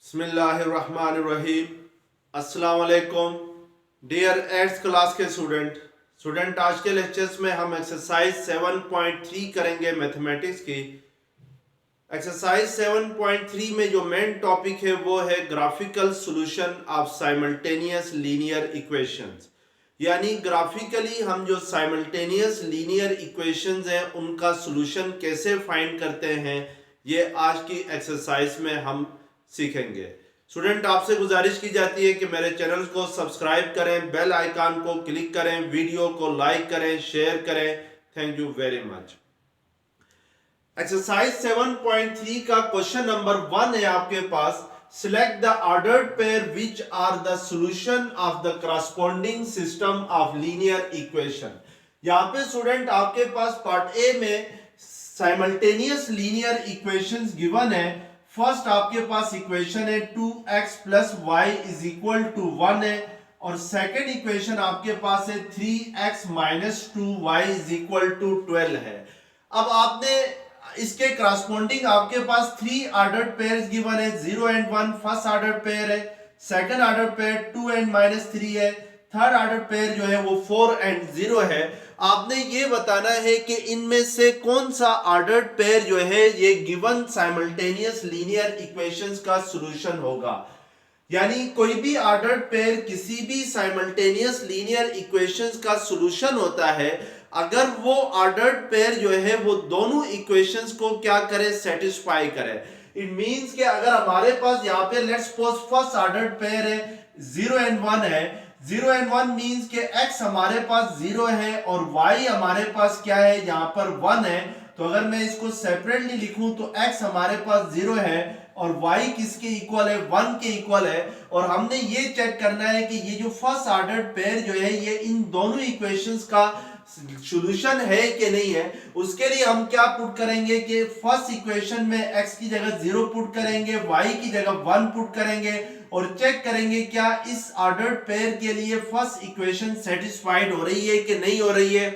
बिस्मिल्लाहिर्रहमानिर्रहीम। अस्सलाम वालेकुम डियर 8th क्लास के स्टूडेंट आज के लेक्चर्स में हम एक्सरसाइज 7.3 करेंगे मैथमेटिक्स की। एक्सरसाइज 7.3 में जो मेन टॉपिक है वो है graphical solution of simultaneous linear equations, यानी ग्राफिकली हम जो साइमल्टेनियस लीनियर इक्वेशंस हैं उनका सॉल्यूशन कैसे फाइंड करते हैं, ये आज की एक्सरसाइज में हम सीखेंगे। स्टूडेंट आपसे गुजारिश की जाती है कि मेरे चैनल को सब्सक्राइब करें, बेल आइकन को क्लिक करें, वीडियो को लाइक करें, शेयर करें। Thank you very much. Exercise 7.3 का क्वेश्चन नंबर 1 है आपके पास। Select the ordered pair which are the solution of the corresponding system of linear equation. यहां पे स्टूडेंट आपके पास पार्ट ए में साइमल्टेनियस लीनियर इक्वेशंस गिवन है। फर्स्ट आपके पास इक्वेशन है 2x plus y is equal to 1 है, और सेकेंड इक्वेशन आपके पास है 3x minus 2y is equal to 12 है। अब आपने इसके करस्पॉन्डिंग आपके पास 3 ऑर्डर्ड पेयर्स गिवन है, 0 एंड 1 फर्स्ट ऑर्डर पेयर है, second order pair 2 and minus 3 है, थर्ड ऑर्डर पेयर जो है वो 4 एंड 0 है। आपने ये बताना है कि इनमें से कौन सा ऑर्डर्ड पेयर जो है ये गिवन साइमल्टेनियस लीनियर इक्वेशंस का सॉल्यूशन होगा। यानी कोई भी ऑर्डर्ड पेयर किसी भी साइमल्टेनियस लीनियर इक्वेशंस का सॉल्यूशन होता है अगर वो ऑर्डर्ड पेयर जो है वो दोनों इक्वेशंस को क्या करे, सेटिस्फाई करे। इट मींस कि अगर हमारे पास यहाँ पे let's suppose first ordered pair है 0 एंड 1 है, 0 एंड 1 मींस के x हमारे पास 0 है और y हमारे पास क्या है, यहाँ पर 1 है। तो अगर मैं इसको सेपरेटली लिखूं तो x हमारे पास 0 है और y किसके इक्वल है, 1 के इक्वल है। और हमने ये चेक करना है कि ये जो फर्स्ट ऑर्डर पेयर जो है ये इन दोनों इक्वेशंस का सॉल्यूशन है कि नहीं है। उसके लिए हम क्या पुट करेंगे कि फर्स्ट इक्वेशन में x की जगह 0 पुट करेंगे, y की जगह 1 पुट करेंगे और चेक करेंगे क्या इस ऑर्डर्ड पेयर के लिए फर्स्ट इक्वेशन सेटिस्फाइड हो रही है कि नहीं हो रही है।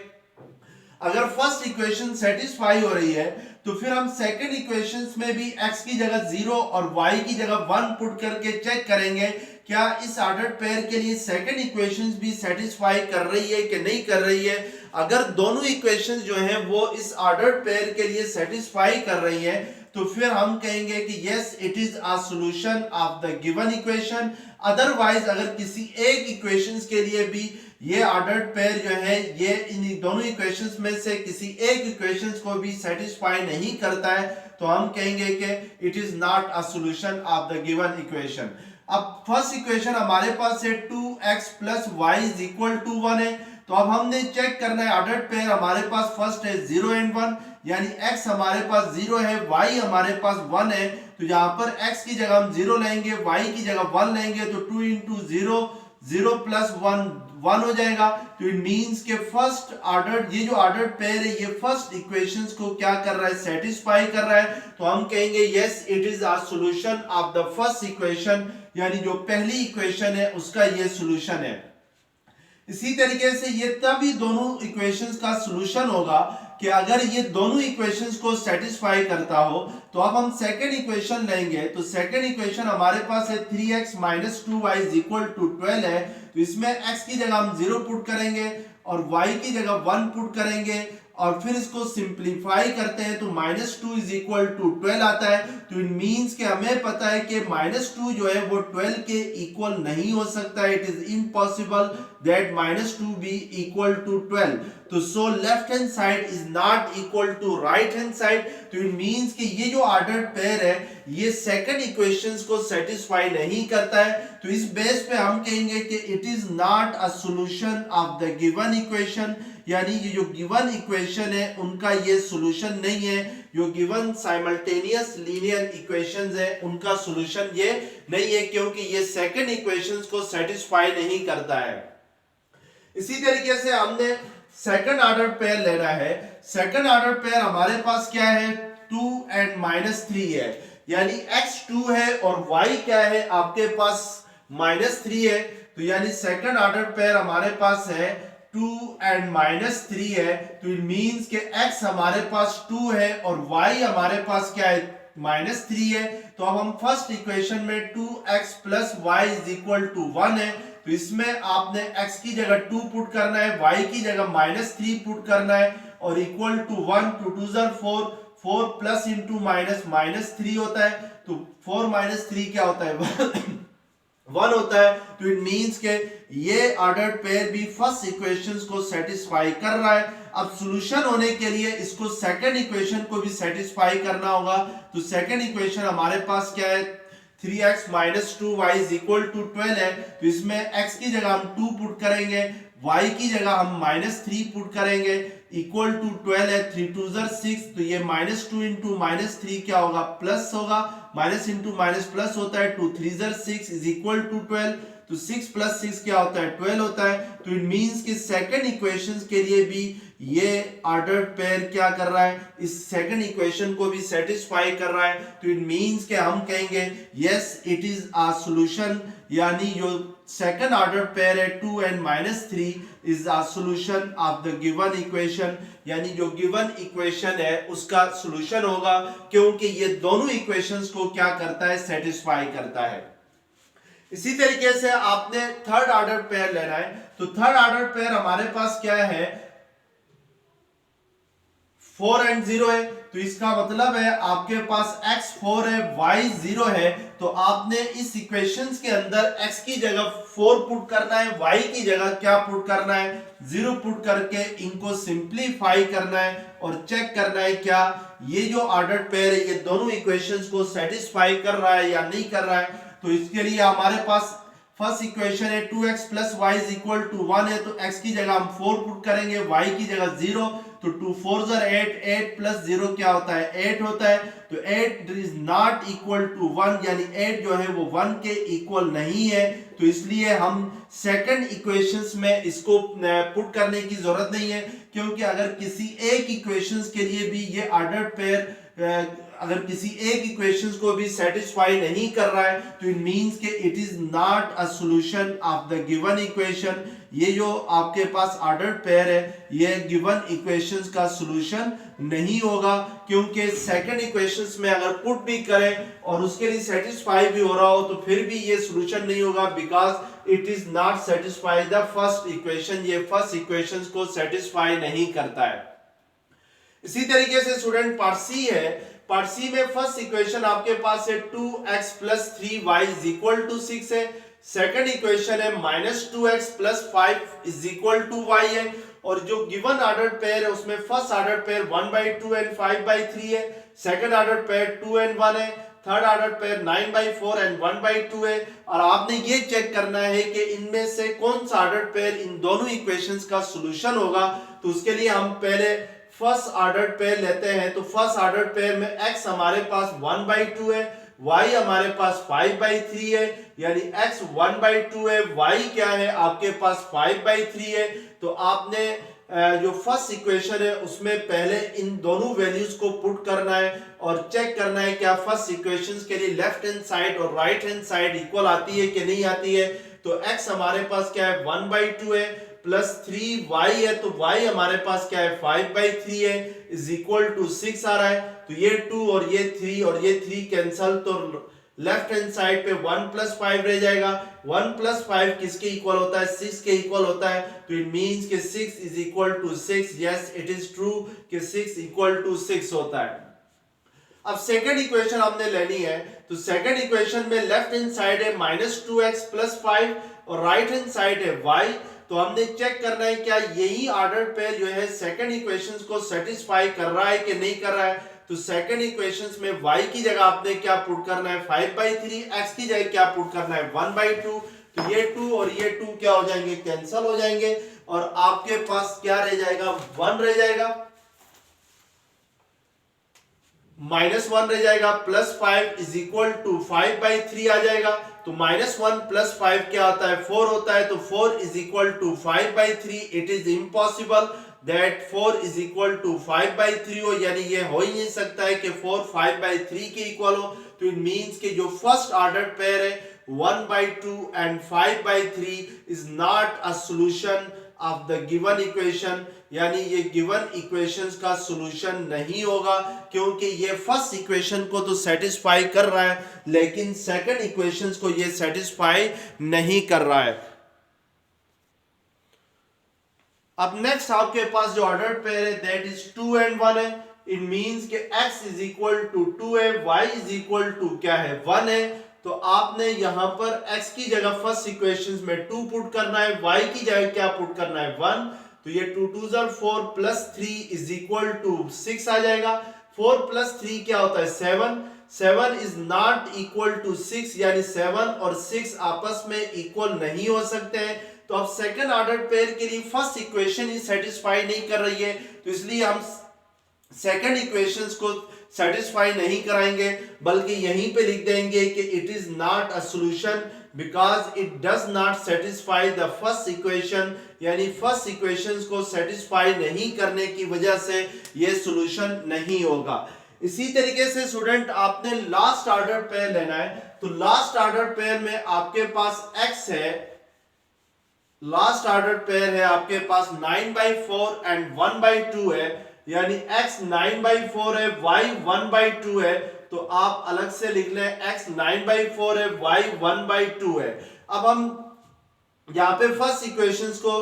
अगर फर्स्ट इक्वेशन सेटिस्फाई हो रही है तो फिर हम सेकंड इक्वेशंस में भी x की जगह 0 और y की जगह 1 पुट करके चेक करेंगे क्या इस ऑर्डर्ड पेयर के लिए सेकंड इक्वेशंस भी सेटिस्फाई कर रही है कि नहीं कर रही है। अगर दोनों इक्वेशंस जो हैं वो इस ऑर्डर्ड पेयर के लिए सेटिस्फाई कर रही है तो फिर हम कहेंगे कि yes it is a solution of the given equation. Otherwise अगर किसी एक इक्वेशंस के लिए भी ये ऑर्डर्ड पेयर जो है ये इन दोनों इक्वेशंस में से किसी एक इक्वेशंस को भी सेटिस्फाई नहीं करता है तो हम कहेंगे कि it is not a solution of the given equation. अब फर्स्ट इक्वेशन हमारे पास है 2x plus y is equal to 1 है। तो अब हमने चेक करना है ऑर्डर्ड पेयर हमारे पास फर्स्ट है 0 एंड 1, यानी x हमारे पास 0 है, y हमारे पास 1 है। तो यहाँ पर x की जगह हम 0 लेंगे, y की जगह 1 लेंगे तो 2 इंटू 0 0 प्लस 1 हो जाएगा। तो इट मींस के फर्स्ट ऑर्डर ये जो ऑर्डर्ड पेयर है ये फर्स्ट इक्वेशंस को क्या कर रहा है, सेटिस्फाई कर रहा है। तो हम कहेंगे yes it is a solution of the first equation, यानी जो पहली इक्वेशन है उसका ये सॉल्यूशन है। इसी तरीके से ये तभी दोनों इक्वेशंस का सॉल्यूशन होगा कि अगर ये दोनों इक्वेशंस को सेटिस्फाई करता हो। तो अब हम सेकंड इक्वेशन लेंगे तो सेकंड इक्वेशन हमारे पास है 3x minus 2y is equal to 12 है। तो इसमें x की जगह हम 0 पुट करेंगे और y की जगह 1 पुट करेंगे और फिर इसको सिंप्लीफाई करते हैं तो माइनस 2 इज इक्वल टू 12 आता है। तो इट मींस कि हमें पता है कि माइनस 2 जो है वो 12 के इक्वल नहीं हो सकता। It is impossible that minus 2 be equal to 12। तो so left hand side is not equal to right hand side. तो इट मींस कि ये जो ऑर्डर्ड पेयर है ये सेकंड इक्वेशंस को सेटिस्फाई नहीं करता है। तो इस बेस पे हम कहेंगे कि it is not a solution of the given equation, यानी ये जो गिवन इक्वेशन है उनका ये सॉल्यूशन नहीं है। जो गिवन साइमल्टेनियस लीनियर इक्वेशंस है उनका सॉल्यूशन ये नहीं है क्योंकि ये सेकंड इक्वेशंस को सेटिस्फाई नहीं करता है। इसी तरीके से हमने सेकंड ऑर्डर पेयर लेना है। सेकंड ऑर्डर पेयर हमारे पास क्या है 2 एंड माइनस 3 है, यानी x 2 है और y क्या है आपके पास माइनस 3 है। तो यानी सेकंड ऑर्डर पेयर हमारे पास है 2 एंड माइनस 3 है। तो इट मींस के x हमारे पास 2 है और y हमारे पास क्या है -3 है। तो अब हम फर्स्ट इक्वेशन में 2x plus y is equal to 1 है, तो इसमें आपने x की जगह 2 पुट करना है, y की जगह -3 पुट करना है और equal to 1, 2 2 4, 4 plus into minus -3 होता है, तो 4 - 3 क्या होता है 1 होता है। तो इट मींस के ये ऑर्डर्ड पेयर भी फर्स्ट इक्वेशंस को सेटिस्फाई कर रहा है। अब सॉल्यूशन होने के लिए इसको सेकंड इक्वेशन को भी सेटिस्फाई करना होगा। तो सेकंड इक्वेशन हमारे पास क्या है, 3x - 2y is equal to 12 है, तो इसमें x की जगह हम 2 पुट करेंगे, y की जगह हम -3 पुट करेंगे, इक्वल टू 12 है, 3 2 6, तो ये -2 इंटू -3 क्या होगा, प्लस होगा, माइनस इंटू माइनस प्लस होता है, 2 3 6 इज इक्वल टू 12, तो 6 प्लस 6 क्या होता है, 12 होता है। तो इट मींस कि सेकंड इक्वेशंस के लिए भी ये ऑर्डर्ड पेयर क्या कर रहा है, इस सेकंड इक्वेशन को भी सेटिस्फाई कर रहा है। तो इट मींस कि हम कहेंगे yes it is a solution, यानी जो सेकंड ऑर्डर पेयर है 2n - 3 is a solution of the given equation, यानी जो गिवन इक्वेशन है उसका सॉल्यूशन होगा, क्योंकि ये दोनों इक्वेशंस को क्या करता है, सेटिस्फाई करता है। इसी तरीके से आपने थर्ड ऑर्डर पेयर लेना है, तो थर्ड ऑर्डर पेयर हमारे पास क्या है, 4 and 0 है, तो इसका मतलब है आपके पास x 4 है, y 0 है, तो आपने इस इक्वेशंस के अंदर x की जगह 4 पुट करना है, y की जगह क्या पुट करना है, 0 पुट करके इनको सिंप्लीफाई करना है और चेक करना है क्या ये जो ऑर्डर्ड पेयर है ये दोनों इक्वेशंस को सेटिस्फाई कर रहा है या नहीं कर रहा है। तो इसके लिए हमारे पास फर्स्ट इक्वेशन है 2x plus y is equal to 1 है, तो x की जगह हम 4 पुट करेंगे, y की जगह 0, तो 2 4 8, 8 प्लस 0 क्या होता है, 8 होता है। तो 8 इज नॉट इक्वल टू 1, यानी 8 जो है वो 1 के इक्वल नहीं है, तो इसलिए हम सेकंड इक्वेशंस में इसको पुट करने की जरूरत नहीं है, क्योंकि अगर किसी एक इक्वेशंस के लिए भी ये ऑर्डर्ड पेयर अगर किसी एक इक्वेशंस को भी सेटिस्फाई नहीं कर रहा है, तो इट मींस कि it is not a solution of the given equation. ये जो आपके पास ऑर्डर्ड पेयर है ये गिवन इक्वेशंस का सॉल्यूशन नहीं होगा, क्योंकि सेकंड इक्वेशंस में अगर पुट भी करें और उसके लिए सेटिस्फाई भी हो रहा हो तो फिर भी ये सॉल्यूशन नहीं होगा, because it is not satisfy the first equation, ये फर्स्ट इक्वेशंस को सेटिस्फाई नहीं करता है। इसी तरीके से स्टूडेंट पार्ट सी है, पार्ट सी में फर्स्ट इक्वेशन आपके पास है 2x plus 3y is equal to 6 है, सेकंड इक्वेशन है -2x plus 5 is equal to y है, और जो गिवन ऑर्डर्ड पेयर है उसमें फर्स्ट ऑर्डर्ड पेयर 1/2 एंड 5/3 है, सेकंड ऑर्डर्ड पेयर 2 and 1 है, थर्ड ऑर्डर पेयर 9/4 एंड 1/2 है, और आपने ये चेक करना है कि इनमें से कौन सा ऑर्डर पेयर इन दोनों इक्वेशंस का सॉल्यूशन होगा। तो उसके लिए हम पहले फर्स्ट ऑर्डर पेयर लेते हैं, तो फर्स्ट ऑर्डर पेयर में x हमारे पास 1/2 है, y हमारे पास 5/3 है, यानी x 1/2 है, y क्या है आपके पास 5/3 है। तो आपने जो फर्स्ट इक्वेशन है उसमें पहले इन दोनों वैल्यूज को पुट करना है और चेक करना है क्या फर्स्ट इक्वेशंस के लिए लेफ्ट हैंड साइड और राइट हैंड साइड इक्वल आती है कि नहीं आती है। तो x हमारे पास क्या है 1/2 है, प्लस 3y है, तो y हमारे पास क्या है 5/3 है, इज इक्वल टू 6 आ रहा है। तो ये 2 और ये 3 और ये 3 कैंसल, तो लेफ्ट हैंड साइड पे 1 + 5 रह जाएगा। 1 + 5 किसके इक्वल होता है, 6 के इक्वल होता है। तो इट मींस कि 6 is equal to 6, yes it is true कि 6 इक्वल टू 6 होता है। अब सेकंड इक्वेशन हमने लेनी है, तो सेकंड इक्वेशन में लेफ्ट हैंड साइड है -2x + 5 और राइट हैंड साइड है y। तो हमने चेक करना है क्या यही ऑर्डर पेयर जो है सेकंड इक्वेशंस को सेटिस्फाई कर रहा है कि नहीं कर रहा है। तो सेकंड इक्वेशंस में y की जगह आपने क्या पुट करना है 5/3, x की जगह क्या पुट करना है 1/2। तो ये 2 और ये 2 क्या हो जाएंगे, कैंसल हो जाएंगे, और आपके पास क्या रह जाएगा 1 रह जाएगा, -1 रह जाएगा, +5 इज इक्वल टू 5/3 आ जाएगा। तो -1 + 5 क्या आता है 4 होता है, तो 4 is equal to 5/3। It is impossible that 4 is equal to 5/3 हो, यानी ये हो ही नहीं सकता है कि 4 5/3 के इक्वल हो। तो इट मींस कि जो फर्स्ट ऑर्डर पेयर है 1/2 and 5/3 is not a solution of the given equation, यानी ये गिवन इक्वेशंस का सॉल्यूशन नहीं होगा, क्योंकि ये फर्स्ट इक्वेशन को तो सेटिस्फाई कर रहा है लेकिन सेकंड इक्वेशंस को ये सेटिस्फाई नहीं कर रहा है। अब नेक्स्ट आपके पास जो ऑर्डर्ड पेयर है दैट इज 2 and 1 है। इट मींस कि x इज इक्वल टू 2 है, y इज इक्वल टू क्या है 1 है। तो आपने यहां पर x की जगह फर्स्ट इक्वेशंस में 2 पुट करना है, y की जगह क्या पुट करना है 1। तो ये 2 2 are 4 plus 3 is equal to 6 आ जाएगा। 4 प्लस 3 क्या होता है 7। 7 इज नॉट इक्वल टू 6, यानी 7 और 6 आपस में इक्वल नहीं हो सकते हैं। तो अब सेकंड ऑर्डर पेयर के लिए फर्स्ट इक्वेशन ही सेटिस्फाई नहीं कर रही है, तो इसलिए हम सेकंड इक्वेशंस को सेटिस्फाई नहीं कराएंगे, बल्कि यहीं पे लिख देंगे कि it is not a solution because it does not satisfy the first equation, यानी फर्स्ट इक्वेशंस को सेटिस्फाई नहीं करने की वजह से ये सॉल्यूशन नहीं होगा। इसी तरीके से स्टूडेंट आपने लास्ट ऑर्डर पेयर लेना है। तो लास्ट ऑर्डर पेयर में आपके पास x है, लास्ट ऑर्डर पेयर है आपके पास 9/4 एंड 1/2 है, यानी x 9/4 है, y 1/2 है। तो आप अलग से लिख लें x 9/4 है, y 1/2 है। अब हम यहाँ पे फर्स्ट इक्वेशंस को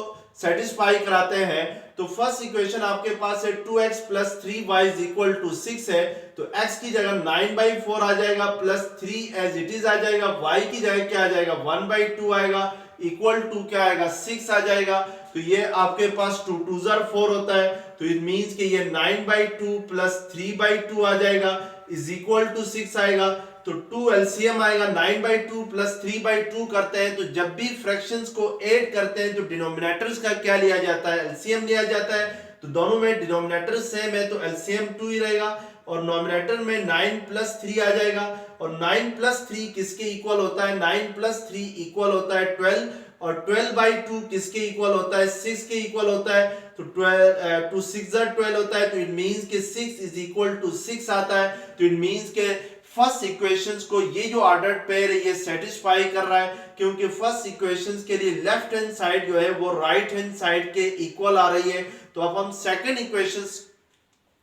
सेटिस्फाई कराते हैं। तो फर्स्ट इक्वेशन आपके पास है 2x plus 3y is equal to 6 है। तो x की जगह 9/4 आ जाएगा प्लस 3 एज इट इज आ जाएगा, y की जगह क्या आ जाएगा 1/2 आएगा, इक्वल टू क्या आएगा 6 आ जाएगा। तो ये आपके पास 2 2 are 4 होता है। तो इट मींस कि ये 9/2 प्लस 3/2 आ जाएगा इज इक्वल टू 6 आएगा। तो 2 एलसीएम आएगा, 9/2 प्लस 3/2 करते हैं। तो जब भी फ्रैक्शंस को ऐड करते हैं तो डिनोमिनेटर्स का क्या लिया जाता है एलसीएम लिया जाता है। तो दोनों में डिनोमिनेटर सेम है तो एलसीएम 2 ही रहेगा, और नोमिनेटर में 9 प्लस 3 आ जाएगा। और 9 प्लस 3 किसके इक्वल होता है 9 प्लस 3 इक्वल होता है 12, और 12/2 किसके इक्वल होता है 6 के इक्वल होता है। तो 12 2 6 are 12 होता है। तो इट मींस कि 6 इज इक्वल टू 6 आता है। तो इट मींस के फर्स्ट इक्वेशंस को ये जो ऑर्डर्ड पेयर है ये सेटिस्फाई कर रहा है, क्योंकि फर्स्ट इक्वेशंस के लिए लेफ्ट हैंड साइड जो है वो राइट हैंड साइड के इक्वल आ रही है। तो अब हम सेकंड इक्वेशंस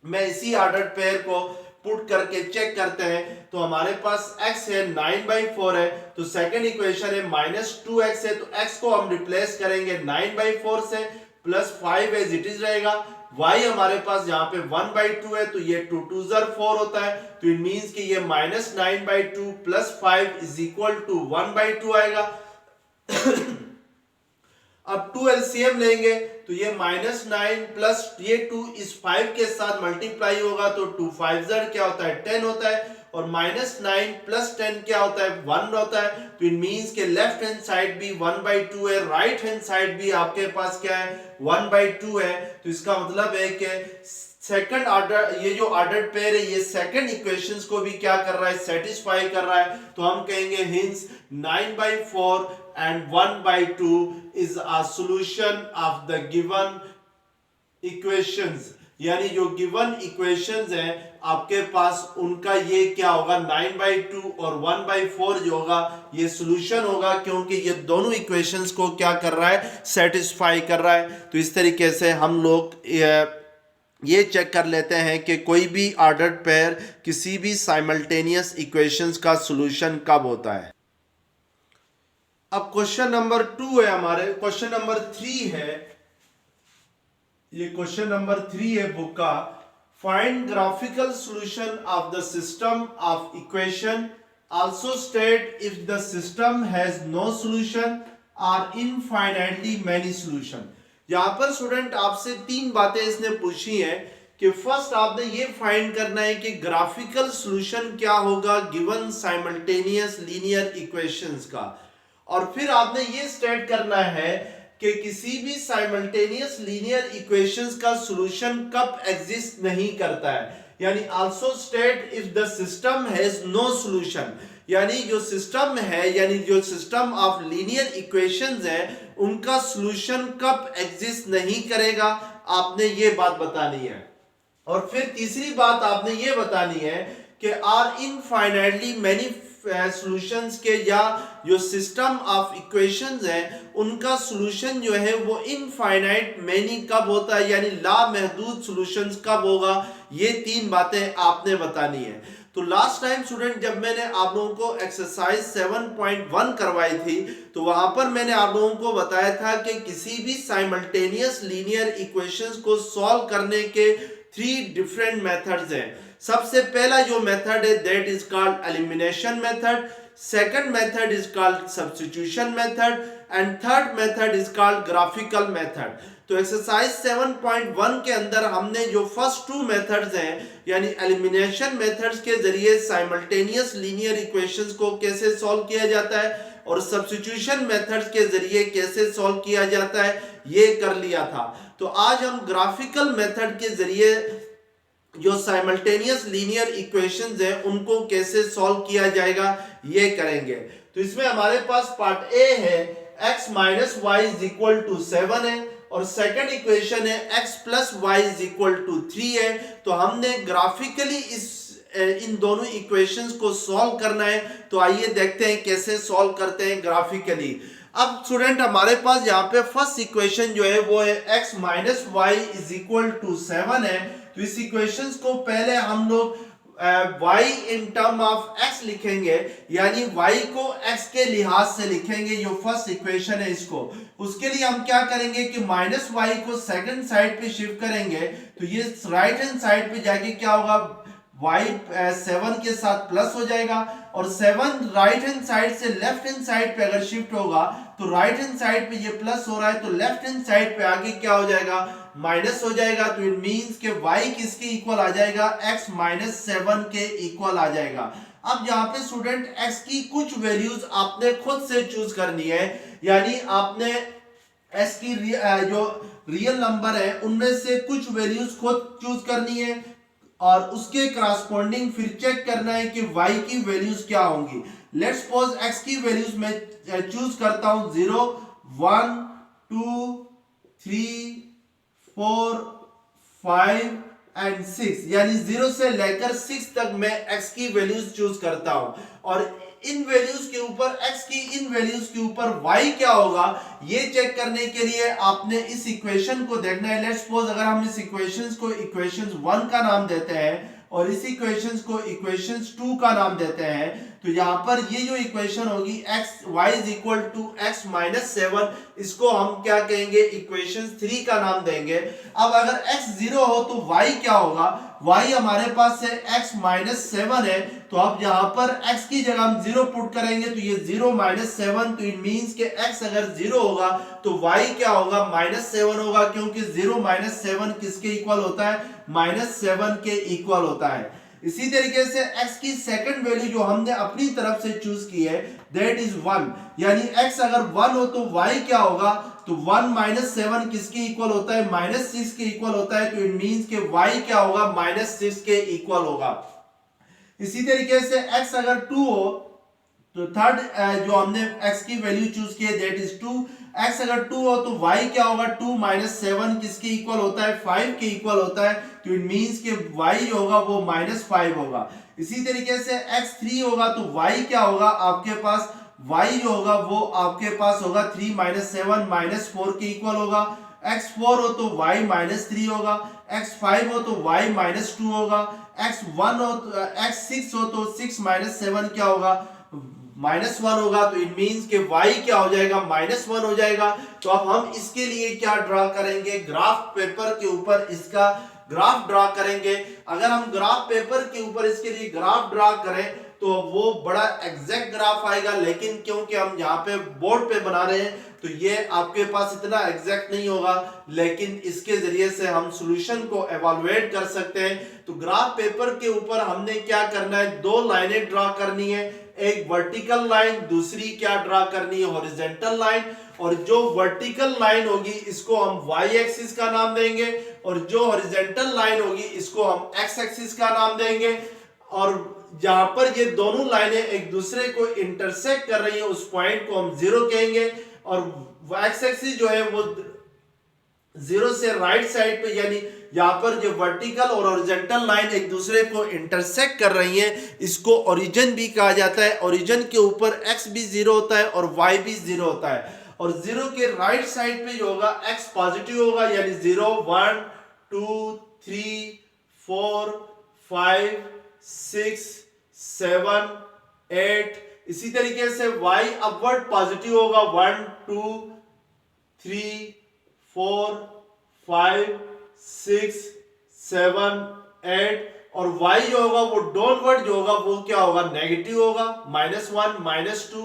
में इसी ऑर्डर्ड पेयर को पुट करके चेक करते हैं। तो हमारे पास x है 9/4 है, तो सेकंड इक्वेशन है -2x है। तो x को हम रिप्लेस करेंगे 9/4 से, प्लस 5 एज इट इज रहेगा। y हमारे पास यहाँ पे 1/2 है, तो ये 2 2 are 4 होता है। तो इट मींस कि ये -9/2 प्लस 5 इज इक्वल टू 1/2 आएगा। अब 2 एलसीएम लेंगे तो ये -9 प्लस ये 2 इस 5 के साथ मल्टीप्लाई होगा, तो 2 5 क्या होता है 10 होता है, और -9 प्लस 10 क्या होता है 1 होता है। तो इट मींस के लेफ्ट हैंड साइड भी 1/2 है, राइट हैंड साइड भी आपके पास क्या है 1/2 है। तो इसका मतलब है कि सेकंड ऑर्डर ये जो ऑर्डर्ड पेयर है ये सेकंड इक्वेशंस को भी क्या कर रहा है सेटिस्फाई कर रहा है। तो हम कहेंगे hints 9/4 and 1/2 is a solution of the given equations, यानी जो गिवन इक्वेशंस हैं आपके पास उनका ये क्या होगा 9/2 और 1/4 जो होगा ये सॉल्यूशन होगा, क्योंकि ये दोनों इक्वेशंस को क्या कर रहा है सेटिस्फाई कर रहा है। तो इस तरीके से हम लोग ये चेक कर लेते हैं कि कोई भी ऑर्डर्ड पेयर किसी भी साइमल्टेनियस इक्वेशंस का सॉल्यूशन कब होता है। अब क्वेश्चन नंबर 2 है हमारे, क्वेश्चन नंबर 3 है, ये क्वेश्चन नंबर 3 है बुक का। Find graphical solution of the system of equation, also state if the system has no solution और इनफाइनाइटली मेनी सॉल्यूशन। यहां पर स्टूडेंट आपसे 3 बातें इसने पूछी हैं कि फर्स्ट आपने ये फाइंड करना है कि ग्राफिकल सॉल्यूशन क्या होगा गिवन साइमल्टेनियस लीनियर इक्वेशंस का, और फिर आपने ये स्टेट करना है कि किसी भी साइमल्टेनियस लीनियर इक्वेशंस का सॉल्यूशन कब एग्जिस्ट नहीं करता है, यानी also state if the system has no solution, यानी जो सिस्टम है यानी जो सिस्टम ऑफ लीनियर इक्वेशंस है उनका सॉल्यूशन कब एग्जिस्ट नहीं करेगा, आपने ये बात बतानी है। और फिर तीसरी बात आपने ये बतानी है कि आर इनफाइनाइटली मेनी सॉल्यूशंस के या जो सिस्टम ऑफ इक्वेशंस है उनका सॉल्यूशन जो है वो इनफाइनाइट मैनी कब होता है, यानी लामहदूद सॉल्यूशंस कब होगा, ये 3 बातें आपने बतानी है। तो लास्ट टाइम स्टूडेंट जब मैंने आप लोगों को एक्सरसाइज 7.1 करवाई थी तो वहां पर मैंने आप लोगों को बताया था कि किसी भी साइमल्टेनियस लीनियर इक्वेशंस को सॉल्व करने के 3 डिफरेंट मेथड्स हैं। सबसे पहला जो मेथड है that is called elimination method, second method is called substitution method and third method is called graphical method. तो एक्सरसाइज 7.1 के अंदर हमने जो फर्स्ट 2 मेथड्स हैं यानी एलिमिनेशन मेथड्स के जरिए साइमल्टेनियस लीनियर इक्वेशंस को कैसे सॉल्व किया जाता है और सब्स्टिट्यूशन मेथड्स के जरिए कैसे सॉल्व किया जाता है ये कर लिया था। तो आज हम ग्राफिकल मेथड के जरिए जो साइमल्टेनियस लीनियर इक्वेशंस है उनको कैसे सॉल्व किया जाएगा ये करेंगे। तो इसमें हमारे पास पार्ट ए है x minus y is equal to 7 है और सेकंड इक्वेशन है x plus y is equal to 3 है। तो हमने ग्राफिकली इन दोनों इक्वेशंस को सॉल्व करना है। तो आइए देखते हैं कैसे सॉल्व करते हैं ग्राफिकली। अब स्टूडेंट हमारे पास यहाँ पे फर्स्ट इक्वेशन जो है वो है x minus y is equal to 7 है। तो इस इक्वेशंस को पहले हम लोग y in term of x लिखेंगे, यानी y को x के लिहाज से लिखेंगे। जो फर्स्ट इक्वेशन है इसको, उसके लिए हम क्या करेंगे कि माइनस वाई को सेकंड साइड पे शिफ्ट करेंगे। तो ये राइट हैंड साइड पे जाके क्या होगा, y 7 के साथ प्लस हो जाएगा और 7 राइट हैंड साइड से लेफ्ट हैंड साइड पे अगर शिफ्ट होगा तो राइट हैंड साइड पे ये प्लस हो रहा है तो लेफ्ट हैंड साइड पे आगे क्या हो जाएगा, माइनस हो जाएगा। तो इट मींस के y किसके इक्वल आ जाएगा, x माइनस 7 के इक्वल आ जाएगा। अब यहाँ पे स्टूडेंट x की कुछ वैल्यूज आपने खुद से चूज करनी है, यानी आपने x की जो रियल नंबर है उनमें से कुछ वैल्यूज खुद चूज करनी है और उसके करस्पॉन्डिंग फिर चेक करना है कि y की वैल्यूज क्या होंगी। लेट्स सपोज x की वैल्यूज मैं चूज करता हूं 0 1 2 3 4 5 एंड 6, यानी 0 से लेकर 6 तक मैं x की वैल्यूज चूज करता हूं और इन वैल्यूज के ऊपर x की इन वैल्यूज के ऊपर y क्या होगा ये चेक करने के लिए आपने इस इक्वेशन को देखना है। लेट्स सपोज अगर हम इस इक्वेशंस को इक्वेशंस 1 का नाम देते हैं और इस इक्वेशंस को इक्वेशंस 2 का नाम देते हैं, तो यहाँ पर ये जो इक्वेशन होगी y is equal to x minus 7, इसको हम क्या कहेंगे, इक्वेशन 3 का नाम देंगे। अब अगर x 0 हो तो y क्या होगा, y हमारे पास है x माइनस 7 है। तो अब यहाँ पर x की जगह हम 0 पुट करेंगे तो ये 0 माइनस 7, तो इट मींस के x अगर 0 होगा तो y क्या होगा, माइनस 7 होगा, क्योंकि 0 माइनस 7 किसके इक्वल होता है, माइनस 7 के इक्वल होता है। इसी तरीके से x की सेकंड वैल्यू जो हमने अपनी तरफ से चूज की है दैट इज 1, यानी x अगर 1 हो तो y क्या होगा, तो 1 माइनस 7 किसके इक्वल होता है, माइनस 6 के इक्वल होता है। तो इट मींस के y क्या होगा, माइनस 6 के इक्वल होगा। इसी तरीके से x अगर 2 हो तो थर्ड जो हमने x की वैल्यू चूज की है दैट इज 2, x अगर 2 हो तो y क्या होगा, 2 माइनस 7 किसके इक्वल होता है, 5 के इक्वल होता है। तो इट मींस के y होगा वो माइनस 5 होगा। इसी तरीके से x 3 होगा तो y क्या होगा आपके पास, y जो होगा वो आपके पास होगा 3 माइनस 7 माइनस 4 के इक्वल होगा। x 4 हो तो y माइनस 3 होगा, x 5 हो तो y माइनस 2 होगा, x 1 हो तो x 6 हो तो 6 माइनस 7 क्या होगा, माइनस 1 होगा। तो इट मींस के y क्या हो जाएगा, माइनस 1 हो जाएगा। तो अब हम इसके लिए क्या ड्रा करेंगे, ग्राफ पेपर के ऊपर इसका ग्राफ ड्रा करेंगे। अगर हम ग्राफ पेपर के ऊपर इसके लिए ग्राफ ड्रा करें तो वो बड़ा एग्जैक्ट ग्राफ आएगा, लेकिन क्योंकि हम यहाँ पे बोर्ड पे बना रहे हैं तो ये आपके पास इतना एग्जैक्ट नहीं होगा, लेकिन इसके जरिए से हम सॉल्यूशन को एवेलुएट कर सकते हैं। तो ग्राफ पेपर के ऊपर हमने क्या करना है, 2 लाइनें ड्रा करनी है, एक वर्टिकल लाइन, दूसरी क्या ड्रा करनी है, हॉरिजॉन्टल लाइन। और जो वर्टिकल लाइन होगी इसको हम y एक्सिस का नाम देंगे और जो हॉरिजॉन्टल लाइन होगी इसको हम x एक्सिस का नाम देंगे। और जहां पर ये दोनों लाइनें एक दूसरे को इंटरसेक्ट कर रही हैं उस पॉइंट को हम 0 कहेंगे और x एक्सिस जो है वो जीरो से राइट साइड पे, यानी यहाँ पर जो वर्टिकल और हॉरिजॉन्टल लाइन एक दूसरे को इंटरसेक्ट कर रही हैं, इसको ओरिजिन भी कहा जाता है। ओरिजिन के ऊपर x भी जीरो होता है और y भी जीरो होता है, और जीरो के राइट साइड पे जो होगा x पॉजिटिव होगा, यानी 0 1 2 3 4 5 6 7 8। इसी तरीके से y अपवर्ड पॉजिटिव होगा, 1 2 3 4 5 6 7 8, और y जो होगा वो डाउनवर्ड जो होगा वो क्या होगा, नेगेटिव होगा, -1 -2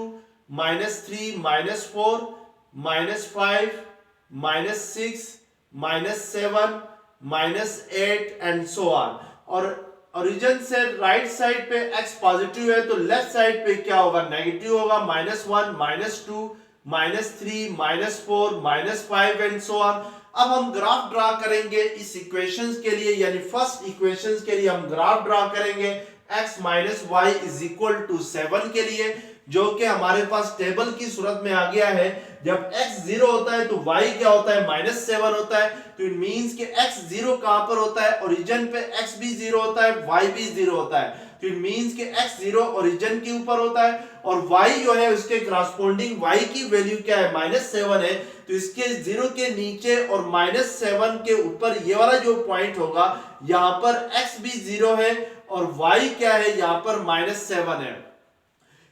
-3 -4 -5 -6 -7 -8 एंड सो ऑन। और ओरिजिन से राइट साइड पे x पॉजिटिव है तो लेफ्ट साइड पे क्या होगा, नेगेटिव होगा, -1 -2 -3 -4 -5 एंड सो ऑन। अब हम ग्राफ ड्रा करेंगे इस इक्वेशंस के लिए, यानी फर्स्ट इक्वेशंस के लिए हम ग्राफ ड्रा करेंगे x minus y is equal to 7 के लिए, जो कि हमारे पास टेबल की सूरत में आ गया है। जब x 0 होता है तो y क्या होता है, -7 होता है। तो इट मींस कि x 0 कहां पर होता है, ओरिजिन पे x भी 0 होता है, y भी 0 होता है। तो इट मींस कि x 0 ओरिजिन के ऊपर होता है, और y जो है उसके करस्पॉन्डिंग y की वैल्यू क्या है, -7 है। तो इसके 0 के नीचे और -7 के ऊपर ये वाला जो पॉइंट होगा, यहां पर x भी 0 है और y क्या है, यहां पर -7 है।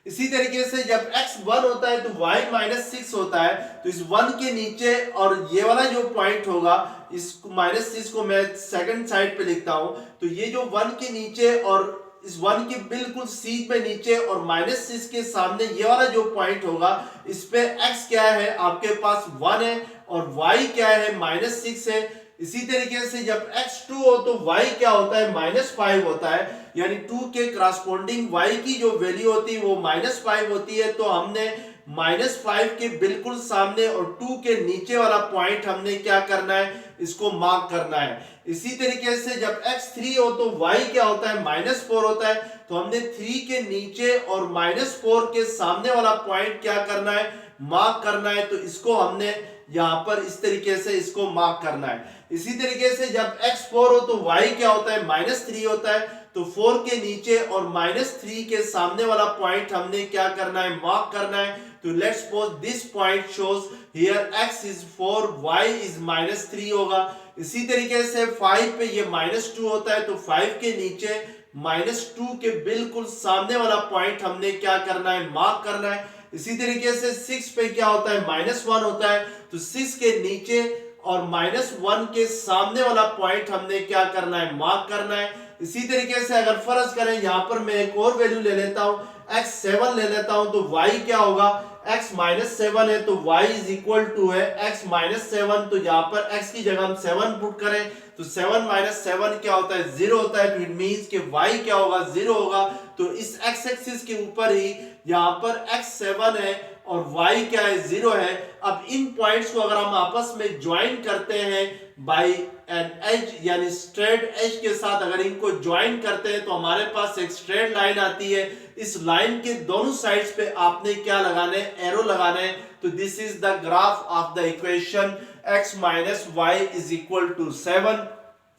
इसी तरीके से जब x 1 होता है तो y -6 होता है। तो इस 1 के नीचे और ये वाला जो पॉइंट होगा, इस -6 को मैं सेकंड साइड पे लिखता हूं। तो ये जो 1 के नीचे और इस 1 के बिल्कुल सीधे नीचे और -6 के सामने ये वाला जो पॉइंट होगा, इस पे x क्या है आपके पास 1 है और y क्या है, -6 है। इसी तरीके से जब x 2 हो तो y क्या होता है, -5 होता है। यानी 2 के करस्पॉन्डिंग y की जो वैल्यू होती है वो -5 होती है। तो हमने -5 के बिल्कुल सामने और 2 के नीचे वाला पॉइंट हमने क्या करना है, इसको मार्क करना है। इसी तरीके से जब x 3 हो तो y क्या होता है, -4 होता है। तो हमने 3 के नीचे और -4 के सामने वाला पॉइंट क्या करना है, मार्क करना है। तो इसको हमने यहां पर इस तरीके से इसको मार्क करना है। इसी तरीके से जब x 4 हो तो y क्या होता है, -3 होता है। तो 4 के नीचे और -3 के सामने वाला पॉइंट हमने क्या करना है, मार्क करना है। तो let's suppose this point shows here x is 4 y is -3 होगा। इसी तरीके से 5 पे ये -2 होता है। तो 5 के नीचे -2 के बिल्कुल सामने वाला पॉइंट हमने क्या करना है, मार्क करना है। इसी तरीके से 6 पे क्या होता है, -1 होता है। तो 6 के नीचे और -1 के सामने वाला पॉइंट हमने क्या करना है, मार्क करना है। इसी तरीके से अगर फर्ज करें यहां पर मैं एक और वैल्यू ले लेता हूं, x 7 ले लेता हूं। तो y क्या होगा, x -7 है तो y इज इक्वल टू है x -7। तो यहां पर x की जगह हम 7 पुट करें तो 7 - 7 क्या होता है, 0 होता है। तो इट मींस कि y क्या होगा, 0 होगा। तो इस x एक्सिस के ऊपर ही यहां पर x 7 है और y क्या है, 0 है। अब इन पॉइंट्स को अगर हम आपस में ज्वाइन करते हैं बाय एन एज, यानी स्ट्रेट एज के साथ अगर इनको ज्वाइन करते हैं तो हमारे पास एक स्ट्रेट लाइन आती है। इस लाइन के दोनों साइड्स पे आपने क्या लगाना है, एरो लगाना है। तो this is the graph of the equation x minus y is equal to 7,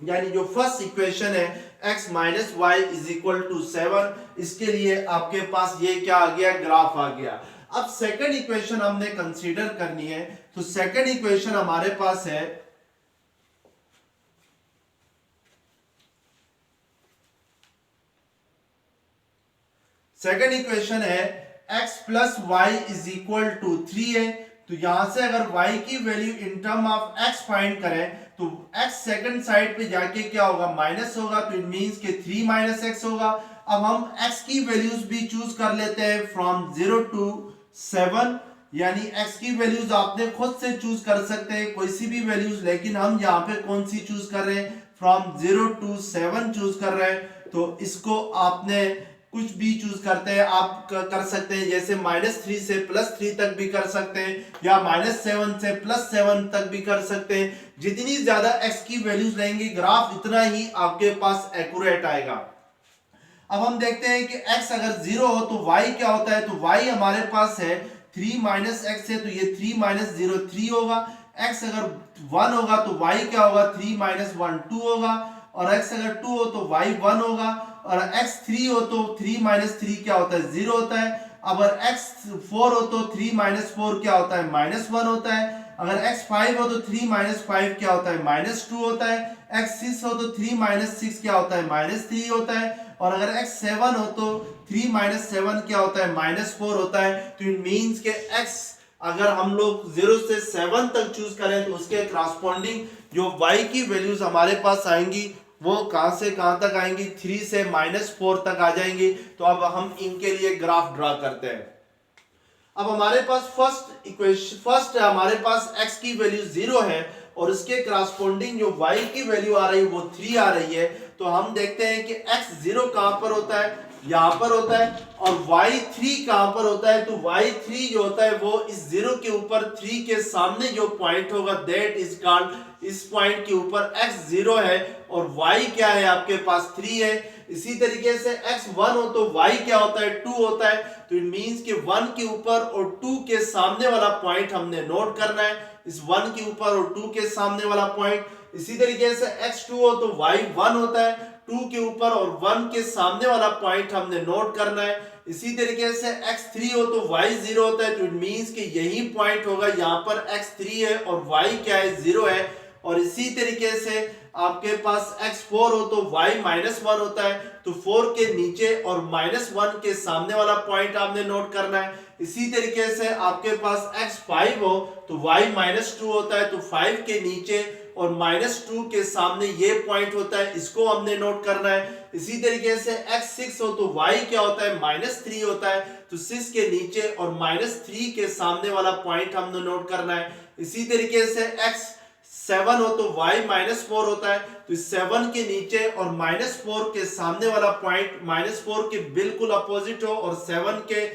यानी जो फर्स्ट इक्वेशन है x minus y is equal to 7, इसके लिए आपके पास ये क्या आ गया, ग्राफ आ गया। अब सेकंड इक्वेशन हमने कंसीडर करनी है। तो सेकंड इक्वेशन हमारे पास है सेकंड इक्वेशन है x plus y is equal to 3 है। तो यहां से अगर y की value in term of x find करें तो x सेकंड साइड पे जाके क्या होगा, माइनस होगा। तो इट मींस कि 3 माइनस x होगा। अब हम x की वैल्यूज भी चूज कर लेते हैं फ्रॉम 0 टू 7, यानी x की वैल्यूज आपने खुद से चूज कर सकते हैं कोई सी भी वैल्यूज, लेकिन हम यहाँ पे कौन सी चूज कर रहे हैं, फ्रॉम 0 टू 7 चूज कर रहे हैं। तो इसको आपने कुछ भी चूज करते हैं, आप कर सकते हैं जैसे -3 से +3 तक भी कर सकते हैं, या -7 से +7 तक भी कर सकते हैं। जितनी ज्यादा x की वैल्यूज लेंगे ग्राफ इतना ही आपके पास एक्यूरेट आएगा। अब हम देखते हैं कि x अगर 0 हो तो y क्या होता है। तो y हमारे पास है 3 - x है, तो ये 3 - 0 3 होगा। x अगर 1 होगा तो y क्या होगा 3 माइनस 1 2 होगा, और x अगर 2 हो तो y 1 होगा, और x 3 हो तो 3 माइनस 3 क्या होता है 0 होता है। अगर x 4 हो तो 3 माइनस 4 क्या होता है माइनस 1 होता है। अगर x 5 हो तो 3 माइनस 5 क्या होता है माइनस 2 होता है। x 6 हो तो 3 माइनस 6 क्या होता है माइनस 3 होता है। और अगर x 7 हो तो 3 माइनस 7 क्या होता है माइनस 4 होता है। तो इट मीन्स के x अगर हम लोग 0 से 7 तक चूज करें तो उसके करस्पॉन्डिंग जो y की वैल्यूज हमारे पास आएंगी वो कहां से कहां तक आएंगी 3 से -4 तक आ जाएंगी। तो अब हम इनके लिए ग्राफ ड्रा करते हैं। अब हमारे पास फर्स्ट हमारे पास x की वैल्यू 0 है और उसके करस्पॉन्डिंग जो y की वैल्यू आ रही है वो 3 आ रही है। तो हम देखते हैं कि x 0 कहां पर होता है यहां पर होता है, और y3 कहां पर होता है। तो y3 जो होता है वो इस 0 के ऊपर 3 के सामने जो पॉइंट होगा दैट इज कॉल्ड, इस पॉइंट के ऊपर x 0 है और y क्या है आपके पास 3 है। इसी तरीके से x 1 हो तो y क्या होता है 2 होता है। तो इट मींस कि 1 के ऊपर और 2 के सामने वाला पॉइंट हमने नोट करना है, इस 1 के ऊपर और 2 के सामने वाला पॉइंट। इसी तरीके से x 2 हो तो y 1 होता है, 2 के ऊपर और 1 के सामने वाला पॉइंट हमने नोट करना है। इसी तरीके से x 3 हो तो y 0 होता है। तो इट मींस कि यही पॉइंट होगा, यहां पर x 3 है और y क्या है 0 है। और इसी तरीके से आपके पास x 4 हो तो y -1 होता है। तो 4 के नीचे और -1 के सामने वाला पॉइंट आपने नोट करना है। इसी तरीके से आपके पास x 5 हो तो y -2 होता है। तो 5 के नीचे और -2 के सामने ये पॉइंट होता है, इसको हमने नोट करना है। इसी तरीके से x 6 हो तो y क्या होता है -3 होता है। तो 6 के नीचे और -3 के सामने वाला पॉइंट हमने नोट करना है। इसी तरीके से x 7 हो तो y -4 होता है। तो 7 के नीचे और -4 के सामने वाला पॉइंट -4 के बिल्कुल अपोजिट हो और 7 के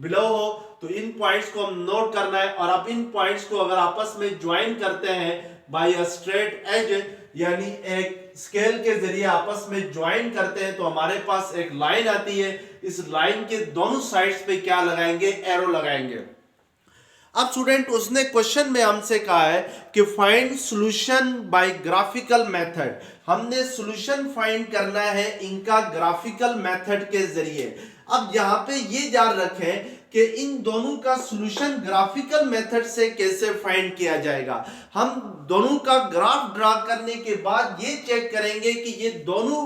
बिलो हो। तो इन पॉइंट्स को हम नोट करना है। और अब इन पॉइंट्स को अगर आपस में ज्वाइन करते हैं बाय अ स्ट्रेट एज, यानी एक स्केल के जरिए आपस में ज्वाइन करते हैं, तो हमारे पास एक लाइन आती है। इस लाइन के दोनों साइड्स पे क्या लगाएंगे एरो लगाएंगे। अब स्टूडेंट उसने क्वेश्चन में हमसे कहा है कि find solution bye graphical method. हमने सॉल्यूशन फाइंड करना है इनका ग्राफिकल मेथड के जरिए। अब यहां पे ये जान रखें कि इन दोनों का सॉल्यूशन ग्राफिकल मेथड से कैसे फाइंड किया जाएगा। हम दोनों का ग्राफ ड्रा करने के बाद ये चेक करेंगे कि ये दोनों